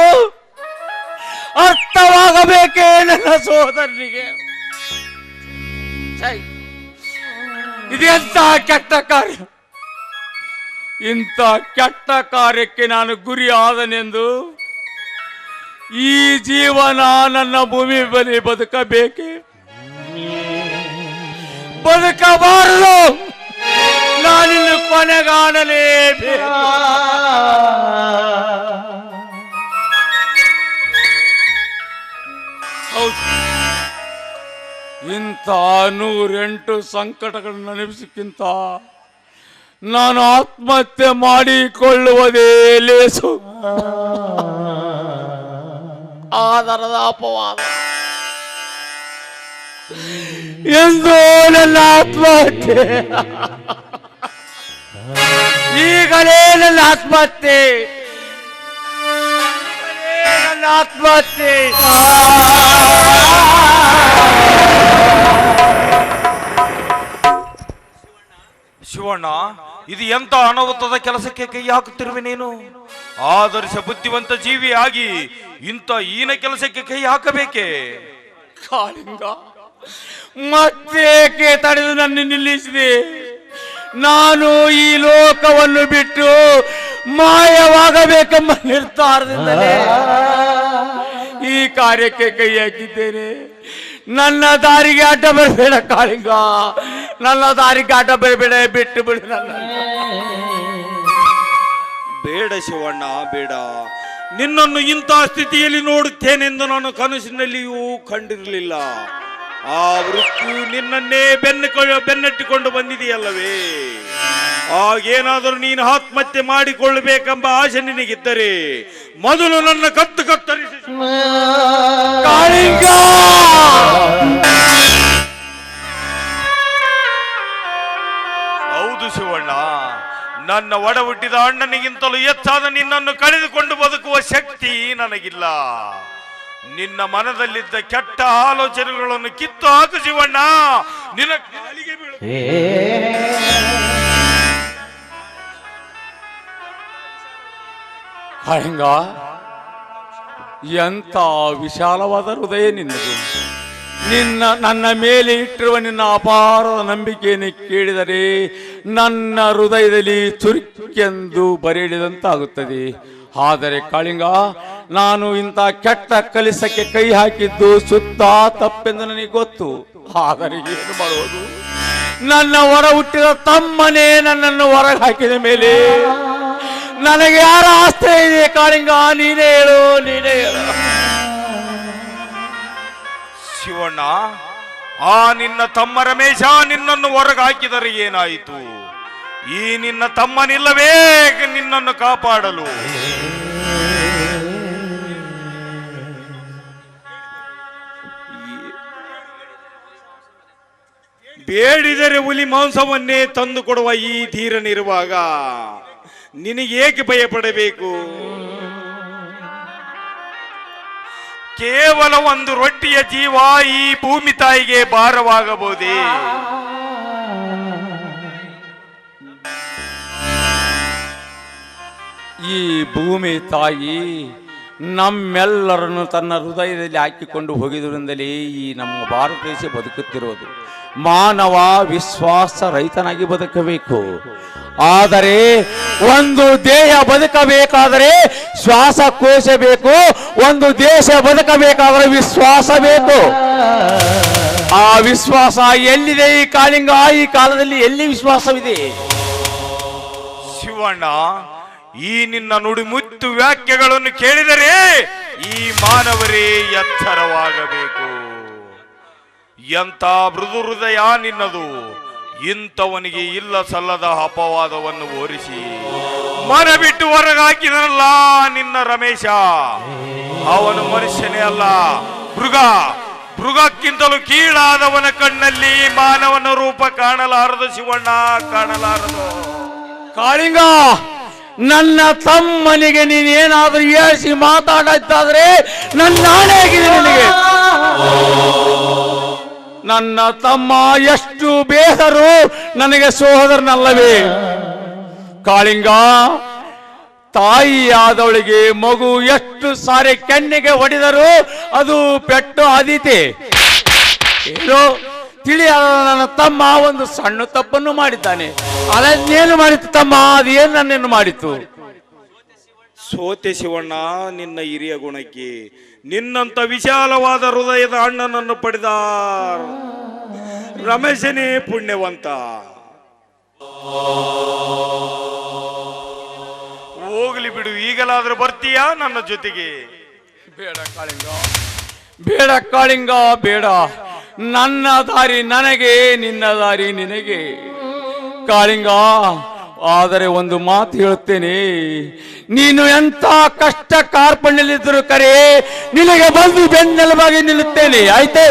ಅರ್ಥವಾಗಬೇಕೇ ನನ್ನ ಸೋದರನಿಗೆ. ಇದೆಂತ ಕೆಟ್ಟ ಕಾರ್ಯ. ಇಂಥ ಕೆಟ್ಟ ಕಾರ್ಯಕ್ಕೆ ನಾನು ಗುರಿ ಆದನೆಂದು ಈ ಜೀವನ ನನ್ನ ಭೂಮಿ ಬಳಿ ಬದುಕಬೇಕೆ? ಬದುಕಬಾರದು. ನಾನಿನ್ನು ಕೊನೆಗಾಣಲೇಬೇಕು. ಹೌದು, ಇಂಥ 108 ಸಂಕಟಗಳನ್ನು ಅನುಭವಿಸಕ್ಕಿಂತ ನಾನು ಆತ್ಮಹತ್ಯೆ ಮಾಡಿಕೊಳ್ಳುವುದೇ ಲೇಸು. ಆಧಾರದ ಅಪವಾದ ಎಂದು ನನ್ನ ಆತ್ಮಹತ್ಯೆ, ಈಗಲೇ ನನ್ನ ಆತ್ಮಹತ್ಯೆ, ನನ್ನ ಆತ್ಮಹತ್ಯೆ. ಶಿವಣ್ಣ, ಇದು ಎಂತ ಅನಾಹುತದ ಕೆಲಸಕ್ಕೆ ಕೈ ಹಾಕುತ್ತಿರುವೆ ನೀನು? ಆದರ್ಶ ಬುದ್ಧಿವಂತ ಜೀವಿಯಾಗಿ ಇಂಥ ಹೀನ ಕೆಲಸಕ್ಕೆ ಕೈ ಹಾಕಬೇಕೆ? ಕಾಳಿಂಗ, ಮತ್ತೇಕೆ ತಡೆದು ನನ್ನ ನಿಲ್ಲಿಸಿದೆ? ನಾನು ಈ ಲೋಕವನ್ನು ಬಿಟ್ಟು ಮಾಯವಾಗಬೇಕೆಂಬ ನಿರ್ಧಾರದಿಂದಲೇ ಈ ಕಾರ್ಯಕ್ಕೆ ಕೈ ಹಾಕಿದ್ದೇನೆ. ನನ್ನ ದಾರಿಗೆ ಅಡ್ಡ ಬರಬೇಡ ಕಾಳಿಂಗ, ನನ್ನ ದಾರಿಗೆ ಅಡ್ಡ ಬರಬೇಡ, ಬಿಟ್ಟು ಬಿಡು ನನ್ನ. ಬೇಡ ಶಿವಣ್ಣ, ಬೇಡ. ನಿನ್ನನ್ನು ಇಂಥ ಸ್ಥಿತಿಯಲ್ಲಿ ನೋಡುತ್ತೇನೆಂದು ನಾನು ಕನಸಿನಲ್ಲಿಯೂ ಕಂಡಿರಲಿಲ್ಲ. ಆ ವೃತ್ತಿ ನಿನ್ನನ್ನೇ ಬೆನ್ನಟ್ಟಿಕೊಂಡು ಬಂದಿದೆಯಲ್ಲವೇ? ಆಗೇನಾದರೂ ನೀನು ಆತ್ಮಹತ್ಯೆ ಮಾಡಿಕೊಳ್ಳಬೇಕೆಂಬ ಆಸೆ ನಿನಗಿದ್ದರೆ ಮೊದಲು ನನ್ನ ಕತ್ತು ಕತ್ತರಿಸಿ. ಕಾಳಿಂಗ, ಹೌದು ಶಿವಣ್ಣ, ನನ್ನ ಒಡ ಹುಟ್ಟಿದ ಅಣ್ಣನಿಗಿಂತಲೂ ಹೆಚ್ಚಾದ ನಿನ್ನನ್ನು ಕಳೆದುಕೊಂಡು ಬದುಕುವ ಶಕ್ತಿ ನನಗಿಲ್ಲ. ನಿನ್ನ ಮನದಲ್ಲಿದ್ದ ಕೆಟ್ಟ ಆಲೋಚನೆಗಳನ್ನು ಕಿತ್ತು ಹಾಕು ಶಿವಣ್ಣ. ನಿನ್ನ ಕಾಲಿಗೆ ಬೀಳು. ಕಾಳಿಂಗ, ಎಂತ ವಿಶಾಲವಾದ ಹೃದಯ ನಿನ್ನದು. ನನ್ನ ಮೇಲೆ ಇಟ್ಟಿರುವ ನಿನ್ನ ಅಪಾರದ ನಂಬಿಕೆಯನ್ನು ಕೇಳಿದರೆ ನನ್ನ ಹೃದಯದಲ್ಲಿ ಚುರುಕೆಂದು ಬರೆಯಿಡಿದಂತಾಗುತ್ತದೆ. ಆದರೆ ಕಾಳಿಂಗ, ನಾನು ಇಂಥ ಕೆಟ್ಟ ಕಲಿಸಕ್ಕೆ ಕೈ ಹಾಕಿದ್ದು ಸುತ್ತ ತಪ್ಪೆಂದು ನನಗೆ ಗೊತ್ತು. ಆದರೆ ಏನು ಮಾಡುವುದು? ನನ್ನ ಹೊರ ಹುಟ್ಟಿದ ತಮ್ಮನೇ ನನ್ನನ್ನು ಹೊರಗೆ ಹಾಕಿದ ಮೇಲೆ ನನಗೆ ಯಾರ ಆಸ್ತಿ ಇದೆ? ಕಾಳಿಂಗ, ನೀನೇ ಹೇಳು, ನೀನೇ ಹೇಳು. ಶಿವಣ್ಣ, ಆ ನಿನ್ನ ತಮ್ಮ ರಮೇಶ ನಿನ್ನನ್ನು ಹೊರಗೆ ಹಾಕಿದರೆ ಏನಾಯಿತು? ಈ ನಿನ್ನ ತಮ್ಮನಿಲ್ಲವೇ ನಿನ್ನನ್ನು ಕಾಪಾಡಲು? ಬೇಡಿದರೆ ಹುಲಿ ಮಾಂಸವನ್ನೇ ತಂದು ಕೊಡುವ ಈ ಧೀರನಿರುವಾಗ ನಿನಗೇಕೆ ಭಯ ಪಡಬೇಕು? ಕೇವಲ ಒಂದು ರೊಟ್ಟಿಯ ಜೀವ ಈ ಭೂಮಿ ತಾಯಿಗೆ ಭಾರವಾಗಬಹುದೇ? ಈ ಭೂಮಿ ತಾಯಿ ನಮ್ಮೆಲ್ಲರನ್ನು ತನ್ನ ಹೃದಯದಲ್ಲಿ ಹಾಕಿಕೊಂಡು ಹೋಗಿದ್ರಿಂದಲೇ ಈ ನಮ್ಮ ಭಾರತ ದೇಶ ಬದುಕುತ್ತಿರುವುದು. ಮಾನವ ವಿಶ್ವಾಸ ರಹಿತನಾಗಿ ಬದುಕಬೇಕು. ಆದರೆ ಒಂದು ದೇಹ ಬದುಕಬೇಕಾದರೆ ಶ್ವಾಸಕೋಶ ಬೇಕು, ಒಂದು ದೇಶ ಬದುಕಬೇಕಾದರೆ ವಿಶ್ವಾಸ ಬೇಕು. ಆ ವಿಶ್ವಾಸ ಎಲ್ಲಿದೆ ಈ ಕಾಳಿಂಗ? ಈ ಕಾಲದಲ್ಲಿ ಎಲ್ಲಿ ವಿಶ್ವಾಸವಿದೆ? ಶಿವಣ್ಣ, ಈ ನಿನ್ನ ನುಡಿಮುತ್ತು ವ್ಯಾಖ್ಯೆಗಳನ್ನು ಕೇಳಿದರೆ ಈ ಮಾನವರೇ ಎಚ್ಚರವಾಗಬೇಕು. ಎಂಥ ಮೃದು ಹೃದಯ ನಿನ್ನದು! ಇಂಥವನಿಗೆ ಇಲ್ಲ ಸಲ್ಲದ ಅಪವಾದವನ್ನು ಓರಿಸಿ ಮನ ಬಿಟ್ಟು ಹೊರಗಾಕಿದನಲ್ಲ ನಿನ್ನ ರಮೇಶ. ಅವನು ಮನುಷ್ಯನೇ ಅಲ್ಲ, ಮೃಗ. ಮೃಗಕ್ಕಿಂತಲೂ ಕೀಳಾದವನ ಕಣ್ಣಲ್ಲಿ ಮಾನವನ ರೂಪ ಕಾಣಲಾರದು ಶಿವಣ್ಣ, ಕಾಣಲಾರದು. ಕಾಳಿಂಗ, ನನ್ನ ತಮ್ಮನಿಗೆ ನೀನೇನಾದ್ರೂ ಏರಿಸಿ ಮಾತಾಡದ್ದಾದ್ರೆ ನನ್ನ ಆಣೆ ಆಗಿದೆ ನಿನಗೆ. ನನ್ನ ತಮ್ಮ ಎಷ್ಟು ಬೇಸರು ನನಗೆ ಸೋದರನಲ್ಲವೇ? ಕಾಳಿಂಗ, ತಾಯಿಯಾದವಳಿಗೆ ಮಗು ಎಷ್ಟು ಸಾರಿ ಕೆನ್ನೆಗೆ ಹೊಡೆದರೂ ಅದು ಪೆಟ್ಟು ಆದೀತೆ. ಏನೋ ತಿಳಿಯಾದ ನನ್ನ ತಮ್ಮ ಒಂದು ಸಣ್ಣ ತಪ್ಪನ್ನು ಮಾಡಿದ್ದಾನೆ. ಅದನ್ನೇನು ಮಾಡಿತು ತಮ್ಮ? ಅದೇನು ನನ್ನೇನು ಮಾಡಿತು? ಸೋತೆ ಶಿವಣ್ಣ, ನಿನ್ನ ಹಿರಿಯ ಗುಣಕ್ಕೆ. ನಿನ್ನಂತ ವಿಶಾಲವಾದ ಹೃದಯದ ಅಣ್ಣನನ್ನು ಪಡೆದ ರಮೇಶನೇ ಪುಣ್ಯವಂತ. ಹೋಗ್ಲಿ ಬಿಡು, ಈಗಲಾದ್ರೂ ಬರ್ತೀಯಾ ನನ್ನ ಜೊತೆಗೆ? ಬೇಡ ಕಾಳಿಂಗ, ಬೇಡ ಕಾಳಿಂಗ, ಬೇಡ. ನನ್ನ ದಾರಿ ನನಗೆ, ನಿನ್ನ ದಾರಿ ನಿನಗೆ. ಕಾಳಿಂಗ, ಆದರೆ ಒಂದು ಮಾತು ಹೇಳುತ್ತೇನೆ, ನೀನು ಎಂತ ಕಷ್ಟ ಕಾರ್ಪಣ್ಯಲ್ಲಿದ್ದರೂ ಕರೆ ನಿನಗೆ ಬಂದು ಬೆನ್ನೆಲುಬಾಗಿ ನಿಲ್ಲುತ್ತೇನೆ, ಆಯ್ತೇ?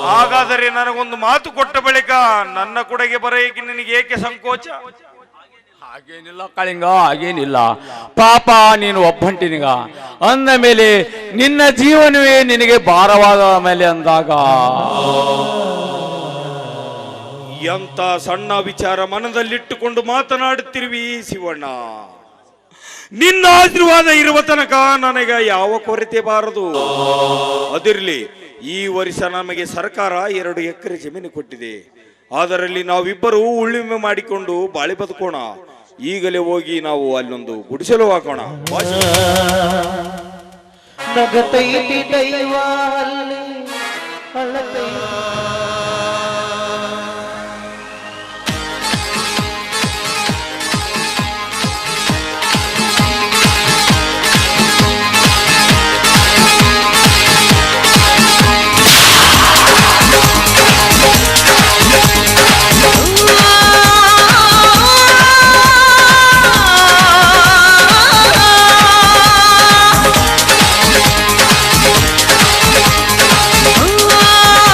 ಹಾಗಾದರೆ ನನಗೊಂದು ಮಾತು ಕೊಟ್ಟ ಬಳಿಕ ನನ್ನ ಕೊಡೆಗೆ ಬರೆಯಕ್ಕೆ ನಿನಗೆ ಏಕೆ ಸಂಕೋಚ? ಹಾಗೇನಿಲ್ಲ ಕಾಳಿಂಗ, ಹಾಗೇನಿಲ್ಲ. ಪಾಪ ನೀನು ಒಬ್ಬಂಟಿನಿಗ ಅಂದ ಮೇಲೆ ನಿನ್ನ ಜೀವನವೇ ನಿನಗೆ ಭಾರವಾದ ಮೇಲೆ ಅಂದಾಗ ಎಂತ ಸಣ್ಣ ವಿಚಾರ ಮನದಲ್ಲಿಟ್ಟುಕೊಂಡು ಮಾತನಾಡುತ್ತಿರುವಿ ಶಿವಣ್ಣ. ನಿನ್ನ ಆಶೀರ್ವಾದ ಇರುವ ತನಕ ನನಗೆ ಯಾವ ಕೊರತೆ ಬಾರದು. ಅದಿರ್ಲಿ, ಈ ವರ್ಷ ನಮಗೆ ಸರ್ಕಾರ 2 ಎಕರೆ ಜಮೀನು ಕೊಟ್ಟಿದೆ. ಅದರಲ್ಲಿ ನಾವಿಬ್ಬರು ಉಳುಮೆ ಮಾಡಿಕೊಂಡು ಬಾಳಿ ಬದುಕೋಣ. ಈಗಲೇ ಹೋಗಿ ನಾವು ಅಲ್ಲೊಂದು ಗುಡಿಸಲು ಹಾಕೋಣ. ನಗತೈತಿ ದೈವ ಅಲ್ಲಿ ಅಳತೈತಿ. Oh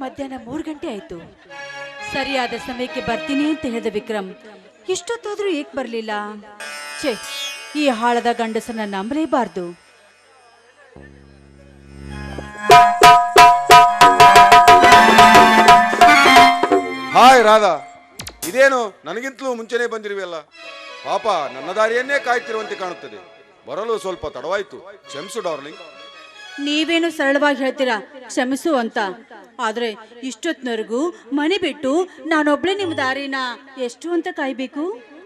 ಮಧ್ಯಾಹ್ನ 3 ಗಂಟೆ ಆಯ್ತು. ಸರಿಯಾದ ಸಮಯಕ್ಕೆ ಬರ್ತೀನಿ ಅಂತ ಹೇಳಿದ ವಿಕ್ರಮ್ ಇಷ್ಟೊತ್ತಾದ್ರೂ ಏಕೆ ಬರಲಿಲ್ಲ? ಛೇ, ಈ ಹಾಳದ ಗಂಡಸನ್ನ ನಂಬಲೇಬಾರ್ದು. ಹಾಯ್ ರಾಧಾ, ಇದೇನು ನನಗಿಂತಲೂ ಮುಂಚೆನೆ ಬಂದಿರುವೆಯಲ್ಲ? ಪಾಪ ನನ್ನ ದಾರಿಯನ್ನೇ ಕಾಯ್ತಿರುವಂತೆ ಕಾಣುತ್ತದೆ. ಬರಲು ಸ್ವಲ್ಪ ತಡವಾಯ್ತು, ಕ್ಷಮಿಸು ಡಾರ್ಲಿಂಗ್. ನೀವೇನು ಸರಳವಾಗಿ ಹೇಳ್ತೀರಾ ಕ್ಷಮಿಸು ಅಂತ, ಆದ್ರೆ ಇಷ್ಟೊತ್ತಿನವರೆಗೂ ಮನೆ ಬಿಟ್ಟು ನಾನೊಬ್ಳೆ ನಿಮ್ಮ ದಾರಿನ ಎಷ್ಟು ಅಂತ ಕಾಯ್ಬೇಕು?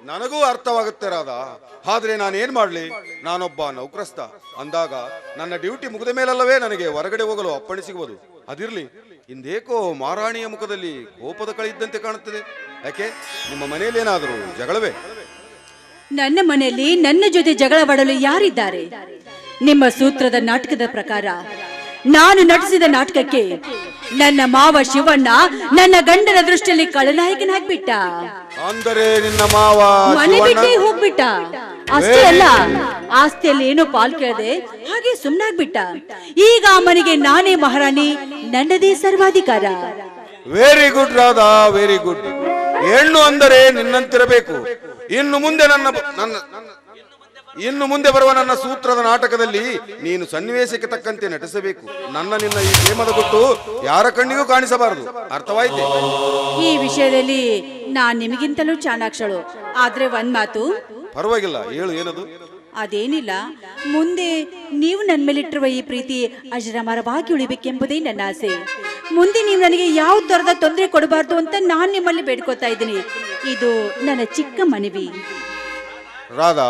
ನನಗೂ ಅರ್ಥವಾಗುತ್ತೆ ರಾಧಾ, ಆದ್ರೆ ನಾನೇನ್ ಮಾಡ್ಲಿ? ನಾನೊಬ್ಬ ನೌಕರಸ್ಥ ಅಂದಾಗ ನನ್ನ ಡ್ಯೂಟಿ ಮುಗಿದ ಮೇಲಲ್ಲವೇ ನನಗೆ ಹೊರಗಡೆ ಹೋಗಲು ಅಪ್ಪಣೆ ಸಿಗುವುದು. ಅದಿರ್ಲಿ, ಇಂದೇಕೋ ಮಹಾರಾಣಿಯ ಮುಖದಲ್ಲಿ ಕೋಪದ ಕಳೆ ಇದ್ದಂತೆ ಕಾಣುತ್ತದೆ. ಯಾಕೆ, ನಿಮ್ಮ ಮನೆಯಲ್ಲೇನಾದರೂ ಜಗಳವೇ? ನನ್ನ ಮನೆಯಲ್ಲಿ ನನ್ನ ಜೊತೆ ಜಗಳವಾಡಲು ಯಾರಿದ್ದಾರೆ? ನಿಮ್ಮ ಸೂತ್ರದ ನಾಟಕದ ಪ್ರಕಾರ ನಾನು ನಟಿಸಿದ ನಾಟಕಕ್ಕೆ ನನ್ನ ಮಾವ ಶಿವಣ್ಣ ನನ್ನ ಗಂಡನ ದೃಷ್ಟಿಯಲ್ಲಿ ಖಳನಾಯಕನಾಗ್ಬಿಟ್ಟ. ಅಂದರೆ ನಿನ್ನ ಮಾವ ಮನೆ ಬಿಟ್ಟೇ ಹೋಗ್ಬಿಟ್ಟ. ಅಷ್ಟೇ ಅಲ್ಲ, ಆಸ್ತಿಯಲ್ಲಿ ಏನೋ ಪಾಲ್ ಕೇಳದೆ ಹಾಗೆ ಸುಮ್ನಾಗ್ಬಿಟ್ಟ. ಈಗ ಆ ಮನೆಗೆ ನಾನೇ ಮಹಾರಾಣಿ, ನನ್ನದೇ ಸರ್ವಾಧಿಕಾರ. Very good Radha, very good. ಹೆಣ್ಣು ಅಂದರೆ ನಿನ್ನಂತಿರಬೇಕು. ಇನ್ನು ಮುಂದೆ ಬರುವ ನನ್ನ ಸೂತ್ರದ ನಾಟಕದಲ್ಲಿ ನೀನು ಸನ್ನಿವೇಶಕ್ಕೆ ತಕ್ಕಂತೆ ನಟಿಸಬೇಕು. ನಿನ್ನ ಈ ಪ್ರೇಮದ ಗುಟ್ಟು ಯಾರ ಕಣ್ಣಿಗೂ ಕಾಣಿಸಬಾರದು. ಅರ್ಥವಾಯ್ತೆ? ಈ ವಿಷಯದಲ್ಲಿ ನಾನ್ ನಿಮಗಿಂತಲೂ ಚಾಣಾಕ್ಷಳು. ಆದ್ರೆ ಒಂದ್ ಮಾತು. ಪರವಾಗಿಲ್ಲ, ಹೇಳು, ಏನದು? ಅದೇನಿಲ್ಲ, ಮುಂದೆ ನೀವು ನನ್ನ ಮೇಲಿಟ್ಟಿರುವ ಈ ಪ್ರೀತಿ ಅಜರಾಮರವಾಗಿ ಉಳಿಬೇಕೆಂಬುದೇ ನನ್ನ ಆಸೆ. ಮುಂದೆ ನೀವು ನನಗೆ ಯಾವ ತರದ ತೊಂದರೆ ಕೊಡಬಾರ್ದು ಅಂತ ನಾನು ನಿಮ್ಮಲ್ಲಿ ಬೇಡ್ಕೋತಾ ಇದ್ದೀನಿ. ಇದು ನನ್ನ ಚಿಕ್ಕ ಮನವಿ. ರಾಧಾ,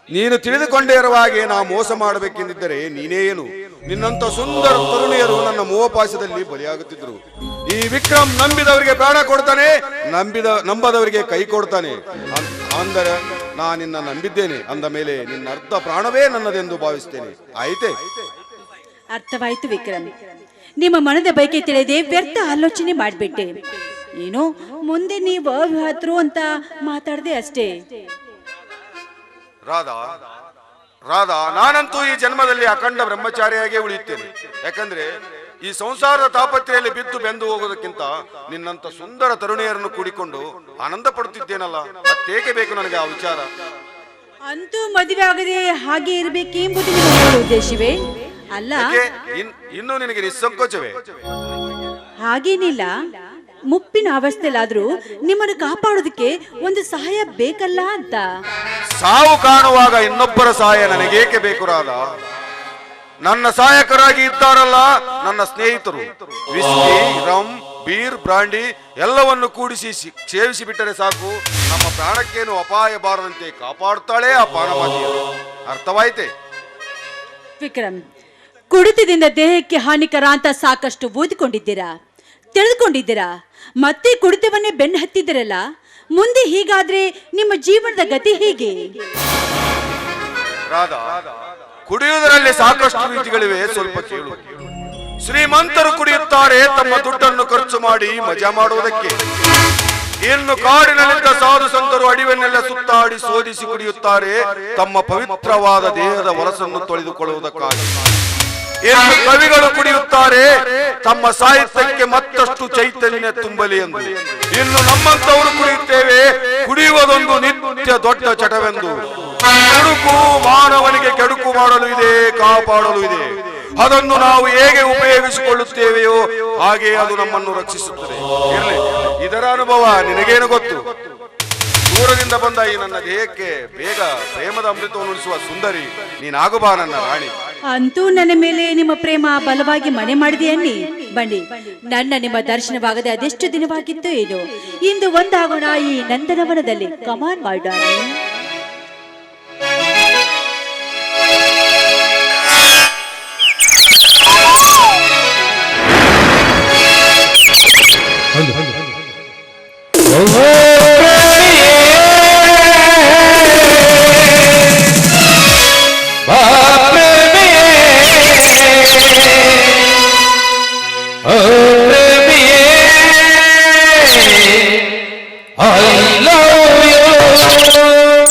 ನೀನು ತಿಳಿದುಕೊಂಡೇ ಇರುವ ಹಾಗೆ ನಾ ಮೋಸ ಮಾಡಬೇಕೆಂದಿದ್ದರೆ ನೀನೇ ಏನು? ನಿನ್ನಂತ ಸುಂದರ ತರುಣಿಯರು ನನ್ನ ಮೋಹಪಾಶದಲ್ಲಿ ಬಲಿಯಾಗುತ್ತಿದ್ರು. ಈ ವಿಕ್ರಮ್ ನಂಬಿದವರಿಗೆ ಪ್ರಾಣ ಕೊಡ್ತಾನೆ, ನಂಬದವರಿಗೆ ಕೈ ಕೊಡ್ತಾನೆ. ಅಂದರೆ ನಿನ್ನ ನಂಬಿದ್ದೇನೆ ಅಂದ ಮೇಲೆ ನಿನ್ನ ಅರ್ಧ ಪ್ರಾಣವೇ ನನ್ನದೆಂದು ಭಾವಿಸ್ತೇನೆ. ಆಯ್ತೆ? ಅರ್ಥವಾಯ್ತು ವಿಕ್ರಮ್. ನಿಮ್ಮ ಮನದ ಬಯಕೆ ತಿಳಿದೆ ವ್ಯರ್ಥ ಆಲೋಚನೆ ಮಾಡ್ಬಿಟ್ಟೆ. ಏನೋ ಮುಂದೆ ನೀವು ಅವಿವಾಹಿತರು ಅಂತ ಮಾತಾಡದೆ ಅಷ್ಟೇ. ರಾಧಾ, ನಾನಂತೂ ಈ ಜನ್ಮದಲ್ಲಿ ಅಖಂಡ ಬ್ರಹ್ಮಚಾರಿಯಾಗೇ ಉಳಿಯುತ್ತೇನೆ. ಯಾಕಂದ್ರೆ ಈ ಸಂಸಾರದ ತಾಪತ್ರೆಯಲ್ಲಿ ಬಿದ್ದು ಬೆಂದು ಹೋಗೋದಕ್ಕಿಂತ ನಿನ್ನಂತ ಸುಂದರ ತರುಣಿಯರನ್ನು ಕೂಡಿಕೊಂಡು ಆನಂದ ಪಡುತ್ತಿದ್ದೇನಲ್ಲ, ಮತ್ತೇಕೆ ಬೇಕು ನನಗೆ ಆ ವಿಚಾರ? ಅಂತೂ ಮದುವೆ ಆಗದೆ ಹಾಗೆ ಇರಬೇಕೆಂಬುದು ನಿಮ್ಮ ಉದ್ದೇಶವೇ ಅಲ್ಲ? ಇನ್ನು ನಿನಗೆ ನಿಸ್ಸಂಕೋಚವೇ? ಹಾಗೇನಿಲ್ಲ, ಮುಪ್ಪಿನ ಅವಸ್ಥೆಲಾದ್ರೂ ನಿಮ್ಮನ್ನು ಕಾಪಾಡೋದಕ್ಕೆ ಒಂದು ಸಹಾಯ ಬೇಕಲ್ಲ ಅಂತ. ಸಾವು ಕಾಣುವಾಗ ಇನ್ನೊಬ್ಬರ ಸಹಾಯ ನನಗೇಕೆ ಬೇಕು ರಾಧಾ? ನನ್ನ ಸಹಾಯಕರಾಗಿ ಇದ್ದಾರಲ್ಲ ನನ್ನ ಸ್ನೇಹಿತರು. ವಿಸ್ಕಿ, ರಮ್, ಬೀರ್, ಬ್ರಾಂಡಿ ಎಲ್ಲವನ್ನು ಕೂಡಿಸಿ ಸೇವಿಸಿ ಬಿಟ್ಟರೆ ಸಾಕು, ನಮ್ಮ ಪ್ರಾಣಕ್ಕೇನು ಅಪಾಯ ಬಾರದಂತೆ ಕಾಪಾಡುತ್ತಾಳೆ ಆ ಪಾನಮಾತಿಯ. ಅರ್ಥವಾಯ್ತೆ? ವಿಕ್ರಮ್, ಕುಡಿತದಿಂದ ದೇಹಕ್ಕೆ ಹಾನಿಕರ ಅಂತ ಸಾಕಷ್ಟು ಓದಿಕೊಂಡಿದ್ದೀರಾ, ತಿಳಿದುಕೊಂಡಿದ್ದೀರಾ. ಮತ್ತೆ ಕುಡಿತವನ್ನೇ ಬೆನ್ನು ಹತ್ತಿದ್ದೀರಲ್ಲ. ಮುಂದೆ ಹೀಗಾದ್ರೆ ನಿಮ್ಮ ಜೀವನದ ಗತಿ ಹೇಗೆ? ರಾಧಾ, ಕುಡಿಯುವುದರಲ್ಲಿ ಸಾಕಷ್ಟು ರೀತಿಗಳಿವೆ, ಸ್ವಲ್ಪ ಕೇಳು. ಶ್ರೀಮಂತರು ಕುಡಿಯುತ್ತಾರೆ ತಮ್ಮ ದುಡ್ಡನ್ನು ಖರ್ಚು ಮಾಡಿ ಮಜಾ ಮಾಡುವುದಕ್ಕೆ. ಇನ್ನು ಕಾಡಿನಲ್ಲಿದ್ದ ಸಾಧು ಸಂತರು ಅಡಿವನ್ನೆಲ್ಲ ಸುತ್ತಾಡಿ ಶೋಧಿಸಿ ಕುಡಿಯುತ್ತಾರೆ ತಮ್ಮ ಪವಿತ್ರವಾದ ದೇಹದ ಹೊಲಸನ್ನು ತೊಳೆದುಕೊಳ್ಳುವುದಕ್ಕಾಗಿ. ಇನ್ನು ಕವಿಗಳು ಕುಡಿಯುತ್ತಾರೆ ತಮ್ಮ ಸಾಹಿತ್ಯಕ್ಕೆ ಮತ್ತಷ್ಟು ಚೈತನ್ಯ ತುಂಬಲಿ ಎಂದು. ಇನ್ನು ನಮ್ಮಂತವರು ಕುಡಿಯುತ್ತೇವೆ ಕುಡಿಯುವುದೊಂದು ನಿತ್ಯ ದೊಡ್ಡ ಚಟವೆಂದು. ಕೆಡುಕು ಮಾನವನಿಗೆ ಕೆಡುಕು ಮಾಡಲು ಇದೆ, ಕಾಪಾಡಲು ಇದೆ. ಅದನ್ನು ನಾವು ಹೇಗೆ ಉಪಯೋಗಿಸಿಕೊಳ್ಳುತ್ತೇವೆಯೋ ಹಾಗೆ ಅದು ನಮ್ಮನ್ನು ರಕ್ಷಿಸುತ್ತದೆ. ಇರಲಿ, ಇದರ ಅನುಭವ ನಿನಗೇನು ಗೊತ್ತು? ದೂರದಿಂದ ಬಂದ ಈ ನನ್ನ ದೇಹಕ್ಕೆ ಬೇಗ ಪ್ರೇಮದ ಅಮೃತವನ್ನು ಉಳಿಸುವ ಸುಂದರಿ ನೀನಾಗುಬಾ ನನ್ನ ರಾಣಿ. ಅಂತೂ ನನ್ನ ಮೇಲೆ ನಿಮ್ಮ ಪ್ರೇಮ ಬಲವಾಗಿ ಮನೆ ಮಾಡಿದೆ ಅನ್ನಿ. ಬನ್ನಿ, ನನ್ನ ನಿಮ್ಮ ದರ್ಶನವಾಗದೆ ಅದೆಷ್ಟು ದಿನವಾಗಿತ್ತು ಏನು. ಇಂದು ಒಂದಾಗೋಣ ಈ ನಂದನವನದಲ್ಲಿ. ಕಮಾನ್ ಮಾಡೋಣ. I love you.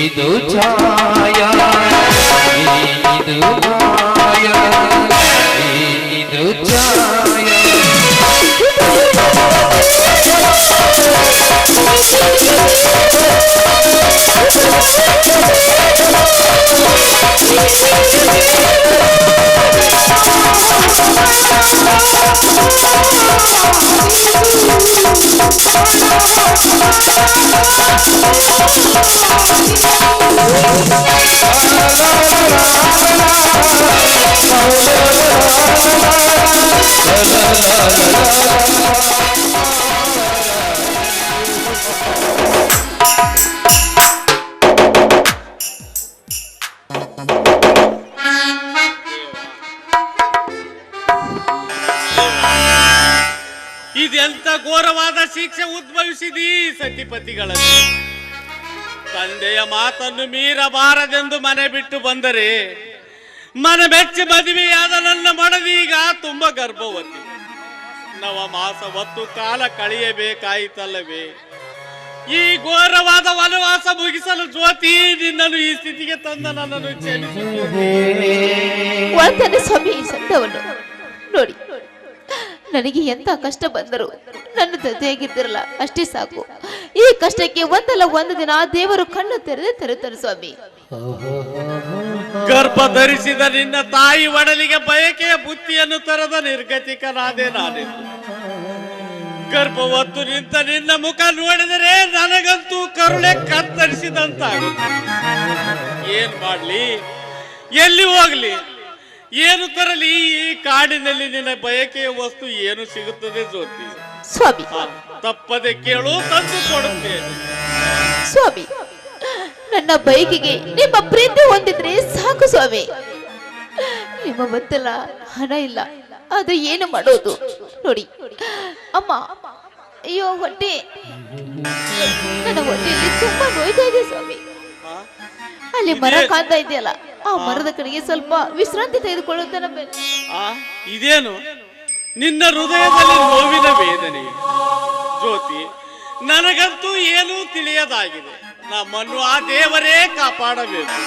ಇದು ಛಾಯ ಇದು ಮಾಯ ಇದು ಛಾಯ ಇದೆಂತ ಘೋರವಾದ ಶಿಕ್ಷೆ ಉದ್ಭವಿಸಿದಿ ಸತಿಪತಿಗಳಲ್ಲಿ. ತಂದೆಯ ಮಾತನ್ನು ಮೀರಬಾರದೆಂದು ಮನೆ ಬಿಟ್ಟು ಬಂದರೆ ಮನೆ ಬೆಚ್ಚಿ ಮದುವೆಯಾದ ನನ್ನ ಮಡದಿ ಈಗ ತುಂಬ ಗರ್ಭವತಿ. ನವಮಾಸ ಹೊತ್ತು ಕಾಲ ಕಳೆಯಬೇಕಾಯಿತಲ್ಲವೇ? ಈ ಘೋರವಾದ ವನವಾಸ ಮುಗಿಸಲು ಜ್ಯೋತಿ ನಿನ್ನನ್ನು ಈ ಸ್ಥಿತಿಗೆ ತಂದ ನನ್ನನ್ನು ಒಳ್ತಾನೆ ಸ್ವಾಮಿ ಈ ಸಂತವನ್ನು ನೋಡಿ. ನನಗೆ ಎಂತ ಕಷ್ಟ ಬಂದರು ನನ್ನ ಜೊತೆಯಾಗಿದ್ದಿರಲ್ಲ ಅಷ್ಟೇ ಸಾಕು. ಈ ಕಷ್ಟಕ್ಕೆ ಒಂದಲ್ಲ ಒಂದು ದಿನ ದೇವರು ಕಣ್ಣು ತೆರೆದೇ ತೆರೆತಾರೆ ಸ್ವಾಮಿ. ಗರ್ಭ ಧರಿಸಿದ ನಿನ್ನ ತಾಯಿ ಒಡಲಿಗೆ ಬಯಕೆಯ ಬುತ್ತಿಯನ್ನು ತರದ ನಿರ್ಗತಿಕನಾದೆ ನಾನಿದ್ದು. ಗರ್ಭ ಹೊತ್ತು ನಿಂತ ನಿನ್ನ ಮುಖ ನೋಡಿದರೆ ನನಗಂತೂ ಕರುಳೆ ಕತ್ತರಿಸಿದಂತಾಗುತ್ತೆ. ಏನ್ ಮಾಡ್ಲಿ, ಎಲ್ಲಿ ಹೋಗ್ಲಿ, ಏನು ತರಲಿ? ಈ ಕಾಡಿನಲ್ಲಿ ನಿನ್ನ ಬಯಕೆಯ ವಸ್ತು ಏನು ಸಿಗುತ್ತದೆ ಜ್ಯೋತಿ? ಸ್ವಾಮಿ ತಪ್ಪದೆ ಕೇಳು, ತಂದು ಕೊಡುತ್ತೇನೆ. ಸ್ವಾಮಿ ನನ್ನ ಬಯಕೆಗೆ ನಿಮ್ಮ ಪ್ರೀತಿ ಹೊಂದಿದ್ರೆ ಸಾಕು ಸ್ವಾಮಿ. ನಿಮ್ಮ ಬತ್ತಲ್ಲ ಹಣ ಇಲ್ಲ, ಅದು ಏನು ಮಾಡೋದು ನೋಡಿ. ಅಮ್ಮ ಅಯ್ಯೋ ಹೊಟ್ಟೆ, ನನ್ನ ಹೊಟ್ಟೆಯಲ್ಲಿ ತುಂಬಾ ನೋಯ್ತಾ ಇದೆ ಸ್ವಾಮಿ. ಅಲ್ಲಿ ಮರ ಕಾಣ್ತಾ ಇದೆಯಲ್ಲ, ಆ ಮರದ ಕಡೆಗೆ ಸ್ವಲ್ಪ ವಿಶ್ರಾಂತಿ ತೆಗೆದುಕೊಳ್ಳುತ್ತಾನೆ. ಇದೇನು ನಿನ್ನ ಹೃದಯದಲ್ಲಿ ನೋವಿನ ವೇದನೆ? ಜ್ಯೋತಿ, ನನಗಂತೂ ಏನೂ ತಿಳಿಯದಾಗಿದೆ. ನಮ್ಮನ್ನು ಆ ದೇವರೇ ಕಾಪಾಡಬೇಕು.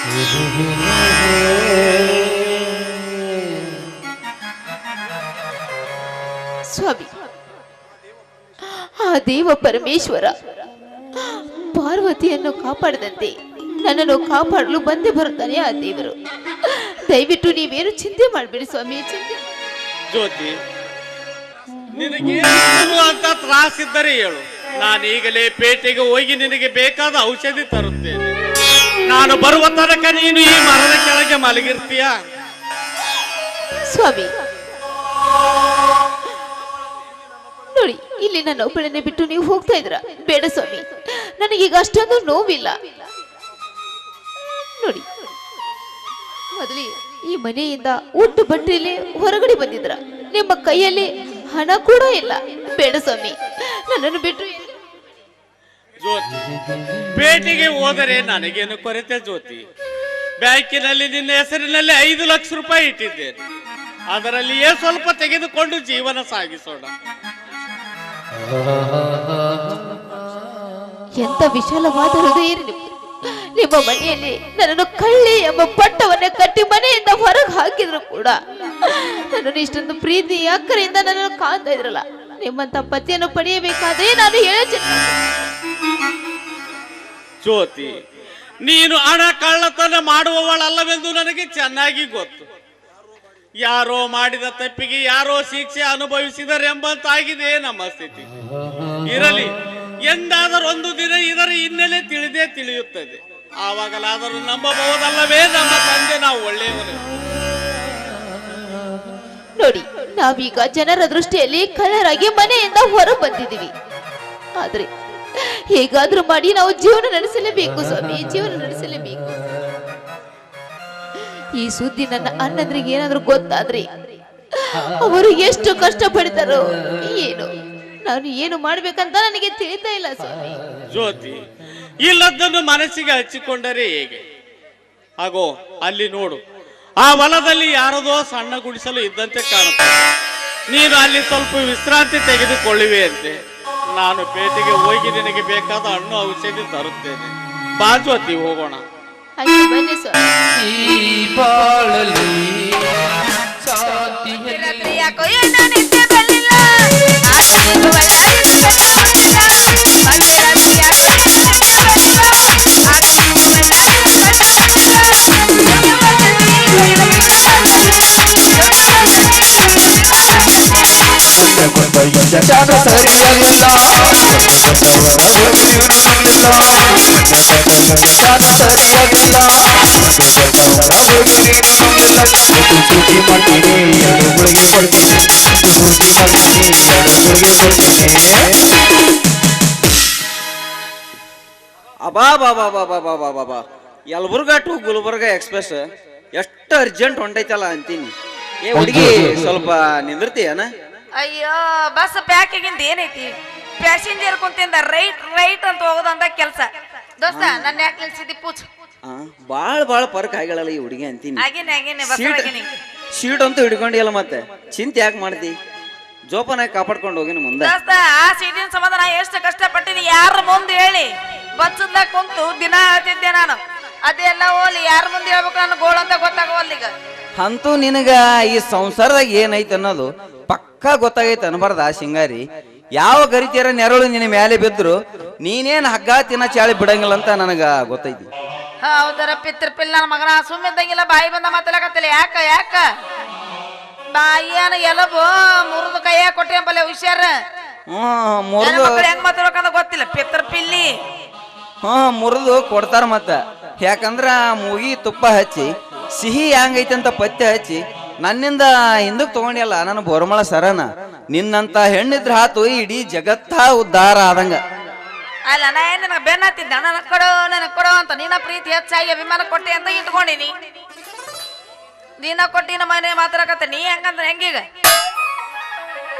ಸ್ವಾಮಿ, ಆ ದೇವ ಪರಮೇಶ್ವರ ಪಾರ್ವತಿಯನ್ನು ಕಾಪಾಡದಂತೆ ನನ್ನನ್ನು ಕಾಪಾಡಲು ಬಂದೇ ಬರುತ್ತಾನೆ ಆ ದೇವರು. ದಯವಿಟ್ಟು ನೀವೇನು ಚಿಂತೆ ಮಾಡಬೇಡಿ ಸ್ವಾಮಿ, ಚಿಂತೆ. ಜ್ಯೋತಿ, ನಿನಗೆ ಅಂತ ತ್ರಾಸಿದ್ದರೆ ಹೇಳು, ನಾನೀಗಲೇ ಪೇಟೆಗೆ ಹೋಗಿ ನಿನಗೆ ಬೇಕಾದ ಔಷಧಿ ತರುತ್ತೇನೆ. ನಾನು ಬರುವ ತನಕ ನೀನು ಈ ಮರದ ಕೆಳಗೆ ಮಲಗಿರ್ತೀಯ? ಸ್ವಾಮಿ ನೋಡಿ, ಇಲ್ಲಿ ನನ್ನ ಒಬ್ಬಳನ್ನೇ ಬಿಟ್ಟು ನೀವು ಹೋಗ್ತಾ ಇದ್ರ? ಬೇಡ ಸ್ವಾಮಿ, ನನಗೀಗ ಅಷ್ಟೊಂದು ನೋವಿಲ್ಲ. ನೋಡಿ, ಮೊದಲೇ ಈ ಮನೆಯಿಂದ ಊಟ ಬಟ್ಟೆಯಲ್ಲಿ ಹೊರಗಡೆ ಬಂದಿದ್ರ, ನಿಮ್ಮ ಕೈಯಲ್ಲಿ ಹಣ ಕೂಡ ಇಲ್ಲ. ಬೇಡ ಸ್ವಾಮಿ, ನನ್ನನ್ನು ಬಿಟ್ಟು. ಜ್ಯೋತಿ, ಪೇಟೆಗೆ ಹೋದರೆ ನನಗೇನು ಕೊರತೆ ಜ್ಯೋತಿ? ಬ್ಯಾಂಕಿನಲ್ಲಿ ನಿನ್ನ ಹೆಸರಿನಲ್ಲಿ 5 ಲಕ್ಷ ರೂಪಾಯಿ ಇಟ್ಟಿದ್ದೇನೆ. ಅದರಲ್ಲಿಯೇ ಸ್ವಲ್ಪ ತೆಗೆದುಕೊಂಡು ಜೀವನ ಸಾಗಿಸೋಣ. ಎಂತ ವಿಶಾಲವಾದ ಹೃದಯ ನಿಮ್ಮದು. ನಿಮ್ಮ ಮನೆಯಲ್ಲಿ ನನ್ನನ್ನು ಕಳ್ಳಿ ಎಂಬ ಪಟ್ಟವನ್ನೇ ಕಟ್ಟಿ ಮನೆಯಿಂದ ಹೊರಗೆ ಹಾಕಿದ್ರು ಕೂಡ ನನ್ನನ್ನು ಇಷ್ಟೊಂದು ಪ್ರೀತಿ ಅಕ್ಕರೆಯಿಂದ ನನ್ನನ್ನು ಕಾಣ್ತಾ ಇದ್ರಲ್ಲ. ನಿಮ್ಮಂತ ಪತಿಯನ್ನು ಪಡೆಯಬೇಕಾದ್ರೆ ನಾನು ಹೇಳ್ತೀನಿ. ಜ್ಯೋತಿ, ನೀನು ಹಣ ಕಳ್ಳತನ ಮಾಡುವವಳಲ್ಲವೆಂದು ನನಗೆ ಚೆನ್ನಾಗಿ ಗೊತ್ತು. ಯಾರೋ ಮಾಡಿದ ತಪ್ಪಿಗೆ ಯಾರೋ ಶಿಕ್ಷೆ ಅನುಭವಿಸಿದರೆಂಬಂತಾಗಿದೆ ನಮ್ಮ ಸ್ಥಿತಿ. ಇರಲಿ, ಎಂದಾದರೂ ಒಂದು ದಿನ ಇದರ ಹಿನ್ನೆಲೆ ತಿಳಿಯುತ್ತದೆ. ಆವಾಗಲಾದರೂ ನಂಬಬಹುದಲ್ಲವೇ ನಮ್ಮ ತಂದೆ ನಾವು ಒಳ್ಳೆಯವರು? ನೋಡಿ, ನಾವೀಗ ಜನರ ದೃಷ್ಟಿಯಲ್ಲಿ ಕಳ್ಳರಾಗಿ ಮನೆಯಿಂದ ಹೊರ ಬಂದಿದ್ದೀವಿ. ಆದ್ರೆ ಹೇಗಾದ್ರೂ ಮಾಡಿ ನಾವು ಜೀವನ ನಡೆಸಲೇಬೇಕು ಸ್ವಾಮಿ, ಜೀವನ ನಡೆಸಲೇಬೇಕು. ಈ ಸುದ್ದಿ ನನ್ನ ಅಣ್ಣಂದ್ರಿಗೆ ಏನಾದ್ರೂ ಗೊತ್ತಾದ್ರೆ ಅವರು ಎಷ್ಟು ಕಷ್ಟ ಪಡ್ತಾರೋ ಏನು, ನಾನು ಏನು ಮಾಡ್ಬೇಕಂತ ನನಗೆ ತಿಳಿತಾ ಇಲ್ಲ ಸ್ವಾಮಿ. ಜ್ಯೋತಿ, ಇಲ್ಲದನ್ನು ಮನಸ್ಸಿಗೆ ಹಚ್ಚಿಕೊಂಡರೆ ಹೇಗೆ? ಹಾಗೋ ಅಲ್ಲಿ ನೋಡು, ಆ ಹೊಲದಲ್ಲಿ ಯಾರದೋ ಸಣ್ಣ ಗುಡಿಸಲು ಇದ್ದಂತೆ ಕಾಣುತ್ತದೆ. ನೀನು ಅಲ್ಲಿ ಸ್ವಲ್ಪ ವಿಶ್ರಾಂತಿ ತೆಗೆದುಕೊಳ್ಳುವೆ ಅಂತೆ. ನಾನು ಪೇಟೆಗೆ ಹೋಗಿ ನಿನಗೆ ಬೇಕಾದ ಹಣ್ಣು ಔಷಧಿ ತರುತ್ತೇನೆ. ಬಾ ಜ್ಯೋತಿ, ಹೋಗೋಣ. ಬನ್ನಿ ಸ್ವಾಮಿ. ಅಬಾ ಯಲಬುರ್ಗಾ ಟು ಗುಲ್ಬರ್ಗ ಎಕ್ಸ್ಪ್ರೆಸ್ ಎಷ್ಟು ಅರ್ಜೆಂಟ್ ಹೊಂಟೈತಲ್ಲ ಅಂತೀನಿ. ಏ ಹುಡುಗಿ, ಸ್ವಲ್ಪ ನಿಂದಿರ್ತೀಯನ? ಅಯ್ಯೋ, ಬಸ್ ಪ್ಯಾಕಿಗಿಂದ ಏನೈತಿ? ಪ್ಯಾಸೆಂಜರ್ ಕುಂತಿಂದ ರೈಟ್ ಅಂತ ಹೋಗೋದಂತ ಕೆಲಸ. ದೋಸ್ತ, ನನ್ನ ಯಾಕೆ ನಿಲ್ಸಿದ್ದಿ ಪೂಚ್? ಬಾಳ ಪರ್ಕ್ ಆಗಿಳಲ್ಲ ಈ ಹುಡುಗಿ ಅಂತೀನಿ. ಆಗಿನಿ ಶೀಟ್ ಅಂತೂ ಹಿಡ್ಕೊಂಡಿಯಲ್ಲ, ಮತ್ತೆ ಚಿಂತೆ ಯಾಕೆ ಮಾಡ್ತಿ? ಜೋಪಾನಾಗಿ ಕಾಪಾಡ್ಕೊಂಡು ಹೋಗಿನ ಮುಂದೆ. ದೋಸ್ತ, ಆ ಸೀಟಿನ ಸಂಬಂಧ ನಾ ಎಷ್ಟು ಕಷ್ಟಪಟ್ಟಿನಿ ಯಾರ ಮುಂದೆ ಹೇಳಿ? ಬಸ್ಸದಾಗ ಕುಂತು ದಿನ ಹೇಳ್ತಿದ್ದೆ ನಾನು. ಅದೆಲ್ಲ ಹೋಲಿ, ಯಾರ ಮುಂದೆ ಹೇಳ್ಬೇಕು ನನ್ನ ಗೋಳು ಅಂತ ಗೊತ್ತಾಗವಲ್ಲ ಈಗ. ಅಂತೂ ನಿನಗ ಈ ಸಂಸಾರದಾಗ ಏನೈತೆ ಅನ್ನೋದು ಪಕ್ಕಾ ಗೊತ್ತಾಗೈತೆ ಅನ್ಬಾರ್ದ ಸಿಂಗಾರಿ? ಯಾವ ಗರಿತಿಯರ ನೆರಳು ನಿನ್ನ ಮೇಲೆ ಬಿದ್ರು ನೀನೇನ್ ಹಗ್ಗ ತಿನ್ನ ಚಾಳಿ ಬಿಡಂಗಿಲ್ಲ ಅಂತ ನನಗ ಗೊತ್ತೈತಿ. ಹೌದರ ಪಿಲ್ಲ ನನ್ನ ಮಗನ ಸುಮ್ಮಿದ್ದಂಗಿಲ್ಲ, ಬಾಯಿ ಬಂದ ಮಾತಾಡಕತ್ತಿಲ್ಲ. ಯಾಕ ಬಾಯಿಯನ ಎಲಬು ಮುರಿದು ಕೈಯಾಗ ಕೊಟ್ಟೆ ಅಂಬಲ್ಲ ಹುಷಾರ. ಹೆಂಗ್ ಮಾತಾಡ್ಬೇಕಂತ ಗೊತ್ತಿಲ್ಲ ಪಿಲ್ಲಿ. ಮುರಿದು ಕೊಡ್ತಾರ ಮತ್ತ. ಯಾಕಂದ್ರ ಮೂಗಿ ತುಪ್ಪ ಹಚ್ಚಿ ಸಿಹಿ ಹೆಂಗೈತೆ ಅಂತ ಪತ್ತೆ ಹಚ್ಚಿ ನನ್ನಿಂದ ಹಿಂದಕ್ಕೆ ತಗೊಂಡಿಯಲ್ಲ ನನ್ನ ಬೋರ್ಮಳ ಸರನ. ನಿನ್ನಂತ ಹೆಣ್ಣಿದ್ರ ಹಾತು ಇಡೀ ಜಗತ್ತ ಉದ್ಧಾರ ಆದಂಗ. ಅಲ್ಲ, ನಾ ಏನ್ ನನಗೆ ಬೆನ್ನತ್ತಿದ್ದ ನನಗೆ ಕೊಡೋ ಅಂತ. ನಿನ್ನ ಪ್ರೀತಿ ಹೆಚ್ಚಾಗಿ ಅಭಿಮಾನ ಕೊಟ್ಟಿ ಅಂತ ಇಟ್ಕೊಂಡಿನಿ. ನೀನ ಕೊಟ್ಟಿನ ಮನೆ ಮಾತಾಡಕತ್ತ. ನೀ ಹೆಂಗಂದ್ರೆ ಹೆಂಗೀಗ?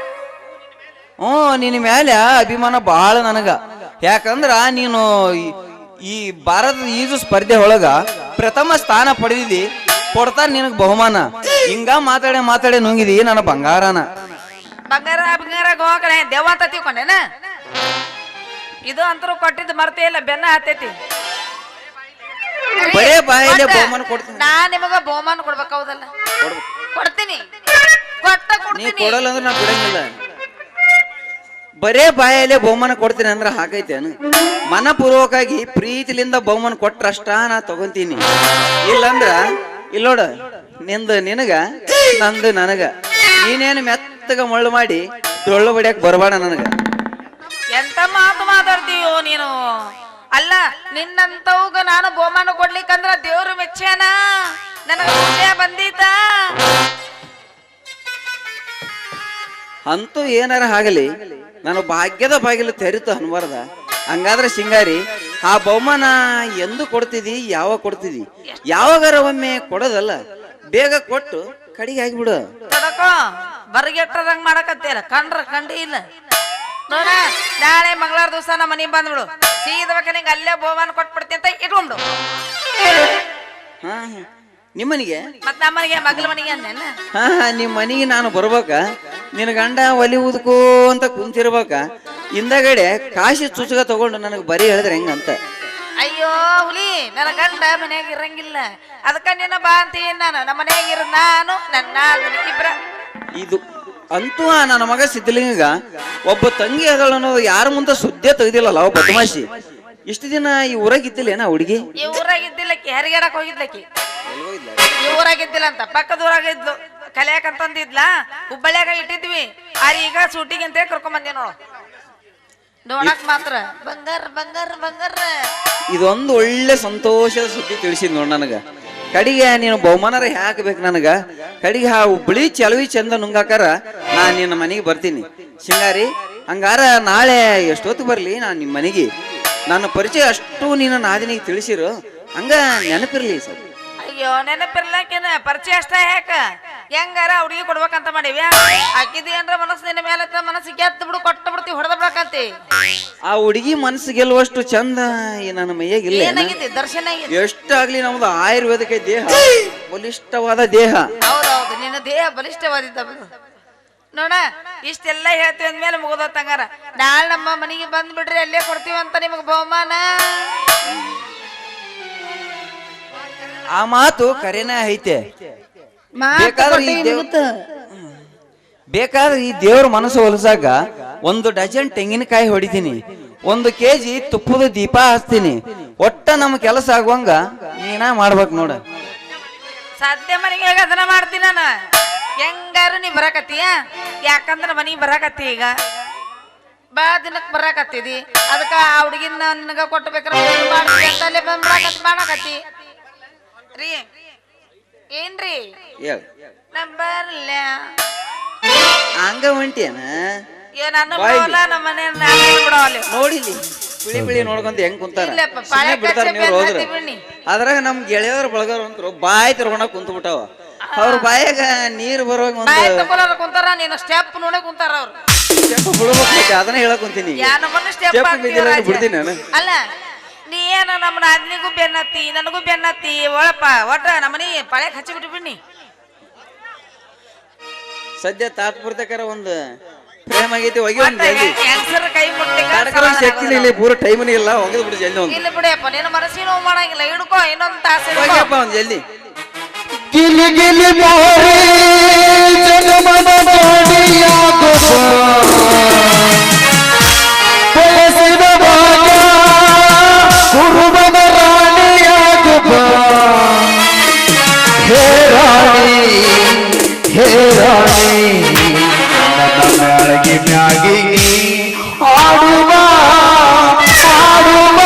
ನಿನ್ನ ಮ್ಯಾಲೆ ಅಭಿಮಾನ ಬಹಳ ನನಗ. ಯಾಕಂದ್ರ ನೀನು ಈ ಭಾರತ ಈಜು ಸ್ಪರ್ಧೆ ಒಳಗ ಪ್ರಥಮ ಸ್ಥಾನ ಪಡೆದಿದ್ದಿ, ಕೊಡ್ತಾರ ನಿನಗ್ ಬಹುಮಾನ. ಹಿಂಗ ಮಾತಾಡಿ ನುಂಗಿದಿ ನನ್ನ ಬಂಗಾರನ. ಬಂಗಾರ ಗೋಕನೆ ದೇವ ಅಂತ ತಿಳ್ಕೊಂಡೇನ? ಇದು ಅಂತರೂ ಕೊಟ್ಟಿದ್ದು ಮರ್ತೇ ಇಲ್ಲ, ಬೆನ್ನ ಹತ್ತೈತಿ. ಬರೇ ಬಾಯಲ್ಲಿ ಬಹುಮಾನ ಕೊಡ್ತೀನಿ. ನಾ ನಿಮಗ ಬಹುಮಾನ ಕೊಡ್ಬೇಕಾವುದಲ್ಲ? ಕೊಡ್ತೀನಿ, ನೀ ಕೊಡಲ್ಲ ಅಂದ್ರೆ ನಾ ಬಿಡಂಗಿಲ್ಲ. ಬರೇ ಬಾಯಲ್ಲೇ ಬಹುಮಾನ ಕೊಡ್ತೀನಿ ಅಂದ್ರೆ ಹಾಕೈತೇನು? ಮನಪೂರ್ವಕವಾಗಿ ಪ್ರೀತಿಲಿಂದ ಬಹುಮಾನ ಕೊಟ್ರಷ್ಟ ನಾ ತಗೊಂತೀನಿ. ಇಲ್ಲಂದ್ರ ಇಲ್ಲೋಡ, ನಿನಗ ನಂದು ನನಗ. ನೀನೇನು ಮೆತ್ತಗ ಮಳ್ಳು ಮಾಡಿ ಡೊಳ್ಳು ಬಡಿಯಕ್ ಬರಬೇಡ ನನಗ. ಎಂತ ಮಾತು ಮಾತಾಡ್ತೀಯೋ ನೀನು? ಅಲ್ಲ, ನಿನ್ನಂತವ್ಗ ನಾನು ಬಹುಮಾನ ಕೊಡ್ಲಿಕ್ಕಂದ್ರ ದೇವ್ರು ಮೆಚ್ಚಾನ, ನನಗ ವಿಷಯ ಬಂದೀತ. ಅಂತೂ ಏನಾರ ಆಗಲಿ, ನಾನು ಭಾಗ್ಯದ ಬಾಗಿಲು ತೆರಿತು ಅನ್ಬಾರ್ದ. ಹಂಗಾದ್ರೆ ಸಿಂಗಾರಿ, ಆ ಬಹುಮಾನ ಎಂದು ಕೊಡ್ತಿದಿ? ಯಾವಾಗ ಕೊಡ್ತಿದಿ? ಯಾವಾಗಾರ ಒಮ್ಮೆ ಕೊಡೋದಲ್ಲ, ಬೇಗ ಕೊಟ್ಟು ಕಡಿಗೆ ಆಗಿಬಿಡು. ತಡಕೋ, ಬರ್ಗೆಟ್ಟದಂಗ್ ಮಾಡಕತ್ತೇರ, ಕಂಡಿ ಇಲ್ಲ ನೋಡ. ನಾಳೆ ಮಂಗಳವಾರ ದಿವಸ ನಮ್ಮ ಮನೆಗೆ ಬಂದ್ಬಿಡು, ಸೀದವಾಗ ನಿಂಗೆ ಅಲ್ಲೇ ಬಹುಮಾನ ಕೊಟ್ಬಿಡ್ತಿ ಅಂತ ಇಟ್ಕೊಂಡು. ಹಾ, ನಿಮ್ಮನಿಗೆ? ಮತ್ ನಮ್ಮ ಮನೆಗೆ, ಮಗಳ ಮನೆಗೆ ಅಂದೇನ? ಹಾ, ನಿಮ್ಮ ಮನೆಗೆ ನಾನು ಬರ್ಬೇಕ? ನಿನ್ನ ಗಂಡ ಒಲಿ ಊದ್ಕೋ ಅಂತ ಕುಂತಿರ್ಬೇಕ, ಹಿಂದಗಡೆ ಕಾಶಿ ಚುಚುಗ ತಗೊಂಡು ನನಗೆ ಬರೀ ಹೇಳಿದ್ರೆ ಹೆಂಗಂತ. ಅಯ್ಯೋ ಹುಲಿ, ನನ್ನ ಗಂಡ ಮನ್ಯಾಗ ಇರಂಗಿಲ್ಲ, ಅದಕ್ಕ ನಿನ್ನ ಬಾ ಅಂತೀನಿ ನಾನು. ನಮ್ಮ ಮನ್ಯಾಗ ಇರ ನಾನು, ನನ್ನ ಇಬ್ರ. ಇದು ಅಂತೂ ನನ್ನ ಮಗ ಸಿದ್ಧಲಿಂಗ ಒಬ್ಬ ತಂಗಿ ಅದಳ ಅನ್ನೋದು ಯಾರ ಮುಂದೆ ಸುದ್ದಿ ತೆಗ್ದಿಲ್ಲಲ್ಲ ಅವ ಬದಮಾಶಿ. ಇಷ್ಟು ದಿನ ಈ ಊರಾಗಿದ್ದಿಲ್ಲ ಏನ ಹುಡುಗಿ? ಈ ಊರಾಗಿದ್ದಿಲ್ಲಕ್ಕಿ, ಹೆರಿಗಾಡಕ್ ಹೋಗಿದ್ಲಕ್ಕಿ. ಈ ಊರಾಗಿದ್ದಿಲ್ಲ ಅಂತ ಪಕ್ಕದ ಊರಾಗಿದ್ಲು, ಕಲಿಯಾಕಂತಂದಿದ್ಲ. ಹುಬ್ಬಳ್ಳಿಯಾಗ ಇಟ್ಟಿದ್ವಿ, ಆದ್ರೆ ಈಗ ಶೂಟಿಂಗ್ ಅಂತ ಕರ್ಕೊಂಡ್ ಬಂದಿ ನೋಡು. ನೋಡಕ್ ಮಾತ್ರ ಬಂಗಾರ. ಇದೊಂದು ಒಳ್ಳೆ ಸಂತೋಷದ ಸುದ್ದಿ ತಿಳಿಸಿದ್ ನೋಡ್ ನನಗ. ಕಡಿಗೆ ನೀನು ಬಹುಮಾನರ ಹಾಕಬೇಕು ನನಗ. ಕಡಿಗೆ ಆ ಹುಬ್ಬಳ್ಳಿ ಚಲವಿ ಚಂದ ನುಂಗಾಕಾರ ನಾನ್ ನಿನ್ನ ಮನೆಗೆ ಬರ್ತೀನಿ ಸಿಂಗಾರಿ. ಹಂಗಾರ ನಾಳೆ ಎಷ್ಟೊತ್ತು ಬರ್ಲಿ ನಾನು ನಿಮ್ಮ ಮನೆಗೆ? ನನ್ನ ಪರಿಚಯ ಅಷ್ಟು ನಿನ್ನ ನಾದಿನಿಗೆ ತಿಳಿಸಿರು, ಹಂಗ ನೆನಪಿರ್ಲಿ ಸರ್. ಅಯ್ಯೋ, ನೆನಪಿರ್ಲಾಕೇನ, ಪರಿಚಯ ಅಷ್ಟ ಯಾಕ? ಹೆಂಗಾರ ಹುಡುಗಿ ಕೊಡ್ಬೇಕಂತ ಮಾಡಿವ್ಯಾ? ಹಾಕಿದಿ ಅಂದ್ರ ಮನಸ್ಸು ನಿನ್ನ ಮೇಲೆ ಮನಸ್ಸಿಗೆ ಎತ್ತು ಬಿಡು, ಕೊಟ್ಟು ಬಿಡ್ತಿ, ಹೊಡೆದ ಬಿಡಕಂತಿ. ಆ ಹುಡುಗಿ ಮನಸ್ಸು ಗೆಲ್ಲುವಷ್ಟು ಚಂದ ಈ ನನ್ನ ಮೈಯಾಗಿಲ್ಲ. ಏನಾಗಿದೆ? ದರ್ಶನ ಎಷ್ಟಾಗ್ಲಿ ನಮ್ದು ಆಯುರ್ವೇದಿಕ ದೇಹ, ಬಲಿಷ್ಠವಾದ ದೇಹ. ಹೌದೌದು, ನಿನ್ನ ದೇಹ ಬಲಿಷ್ಠವಾದಿದ್ದ ನೋಡ. ಇಷ್ಟೆಲ್ಲ ಹೇಳ್ತೀವಿ ಅಂದ್ಮೇಲೆ ಮುಗಿದೋತಂಗಾರ. ನಾಳೆ ನಮ್ಮ ಮನೆಗೆ ಬಂದ್ ಬಿಡ್ರಿ, ಅಲ್ಲೇ ಕೊಡ್ತೀವಂತ ನಿಮಗ್ ಬಹುಮಾನ. ಆ ಮಾತು ಕರೆನ ಐತೆ. ಬೇಕಾದ್ರೆ ಈ ದೇವ್ರ ಮನಸ್ಸು ಹೊಲಸಾಗ 1 ಡಜನ್ ತೆಂಗಿನಕಾಯಿ ಹೊಡಿತೀನಿ, 1 kg ತುಪ್ಪದ ದೀಪ ಹಚ್ತೀನಿ. ಒಟ್ಟ ನಮ್ಮ ಕೆಲಸ ಆಗುವಂಗ ನೀನ ಮಾಡ್ಬೇಕು ನೋಡ. ಸದ್ಯ ಮನೆಗೆ ಅದನ್ನ ಮಾಡ್ತೀನಿ ನಾನು. ಹೆಂಗಾರು ನೀ ಬರಾಕತ್ತೀಯ? ಯಾಕಂದ್ರ ಮನಿಗೆ ಬರಾಕತ್ತಿ, ಈಗ ಬಾ ದಿನಕ್ ಬರಾಕತ್ತಿದಿ. ಅದಕ್ಕ ಆ ಹುಡುಗಿನ ನಿನಗ ಕೊಟ್ಟಬೇಕ್ರೆ ಮಾಡಕತ್ತಿ ರೀ. ಏನ್ರಿ ನಂಬರ್ಲ ಹಂಗ ಹೊಂಟಿಯನ? ನೋಡಿಲಿ ಪಿಳಿ ಪಿಳಿ ನೋಡ್ಕೊಂತ ಹೆಂಗ್ ಕುಂತಾರ ಬಿಡ್ತಾರ. ನೀವು ಹೋದ್ರ ಅದ್ರಾಗ ನಮ್ ಗೆಳೆಯವ್ರ ಬಳಗವ್ರ ಅಂತರು ಬಾಯಿ ತಿರ್ಕೊಂಡ ಕುಂತ ಬಿಟ್ಟವ. ಅವ್ರ ಬಾಯಾಗ ನೀರ್ ಬರುವಾಗ ಕುಂತಾರ. ನೀನು ಸ್ಟೆಪ್ ನೋಡೇ ಕುಂತಾರ ಅವ್ರು. ಸ್ಟೆಪ್ ಬಿಡ್ಬೇಕು, ಅದನ್ನ ಹೇಳಕ್ ಕುಂತೀನಿ. ಬಿಡ್ತೀನಿ ನಾನು. ಅಲ್ಲ, ನೀ ಏನ ನಮ್ಮ ನಾದಿನಿಗೂ ಬೆನ್ನತ್ತಿ, ನನಗೂ ಬೆನ್ನತ್ತಿ, ಒಳಪ್ಪ ಒಟ್ಟ ನಮ್ಮನಿ ಪಳೆಕ್ ಹಚ್ಚಿ ಬಿಟ್ಟು ಬಿಡ್ನಿ. ಸದ್ಯ ತಾತ್ಪುರ್ತಕರ ಒಂದು ಪ್ರೇಮ ಆಗೈತಿ, ಒಗಿ ಒಂದು ಕೈ ಶಕ್ತಿ ಇಲ್ಲಿ ಪೂರ ಟೈಮ್ನೇ ಇಲ್ಲ, ಒಗದ್ ಬಿಡು ಜಲ್ದಿ. ಒಂದು ಇಲ್ಲ ಬಿಡಿಯಪ್ಪ, ನಿನ್ನ ಮನಸ್ಸಿನ ನೋವು ಮಾಡಂಗಿಲ್ಲ. ಹಿಡ್ಕೋ, ಇನ್ನೊಂದು ತಾಸು ಹೋಗ್ಯಪ್ಪ ಒಂದು ಜಲ್ದಿ. ಗಿಲಿ ಗಿಲಿ ಮೋರೆ ಜಗಮನ ಜೋಡಿಯಾಗೋ ಬಯಸಿದ ಭಾಗ್ಯ ಕುರುಬನ ರಾಣಿಯಾಗೋ. ಹೇ ರಾಣಿ ಹೇ ರಾಣಿ ನನ್ನ ಮ್ಯಾಗಿ ಮ್ಯಾಗಿ ಆಡುವ ಆಡುವ.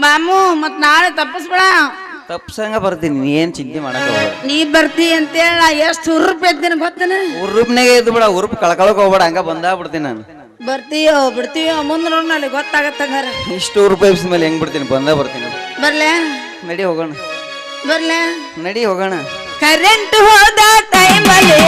ಮಾಮು ಮತ್ ನಾಳೆ ತಪ್ಪಿಸ್ಬೇಡ. ತಪ್ಸಂಗ ಬರ್ತೀನಿ, ನೀ ಏನ್ ಚಿಂತೆ ಮಾಡಕ್ ಹೋಗ್ಬೇಡ. ನೀ ಬರ್ತಿ ಅಂತೇಳಿ ನಾ ಎಷ್ಟು ಹುರುಪ್ ಎದ್ದೇನೆ ಗೊತ್ತನ. ಉರುಪ್ನಾಗೆ ಇದ್ದು ಬಿಡ, ಉರುಪ್ ಕಳ್ಕೊಳಕ್ ಹೋಗ್ಬೇಡ, ಹಂಗ ಬಂದಾ ಬಿಡ್ತೀನಿ ನಾನು. ಬರ್ತೀಯೋ ಬಿಡ್ತೀಯೋ ಮುಂದೆ ನೋಡಿ ಅಲ್ಲಿ ಗೊತ್ತಾಗತ್ತಂಗಾರ. ಇಷ್ಟು ರೂಪಾಯಿ ಮೇಲೆ ಹೆಂಗ್ ಬಿಡ್ತೀನಿ, ಬಂದಾ ಬರ್ತೀನಿ. ಬರ್ಲೆ ನಡಿ ಹೋಗೋಣ, ಬರ್ಲೆ ನಡಿ ಹೋಗೋಣ. ಕರೆಂಟ್ ಹೋದ ಟೈಮಲ್ಲಿ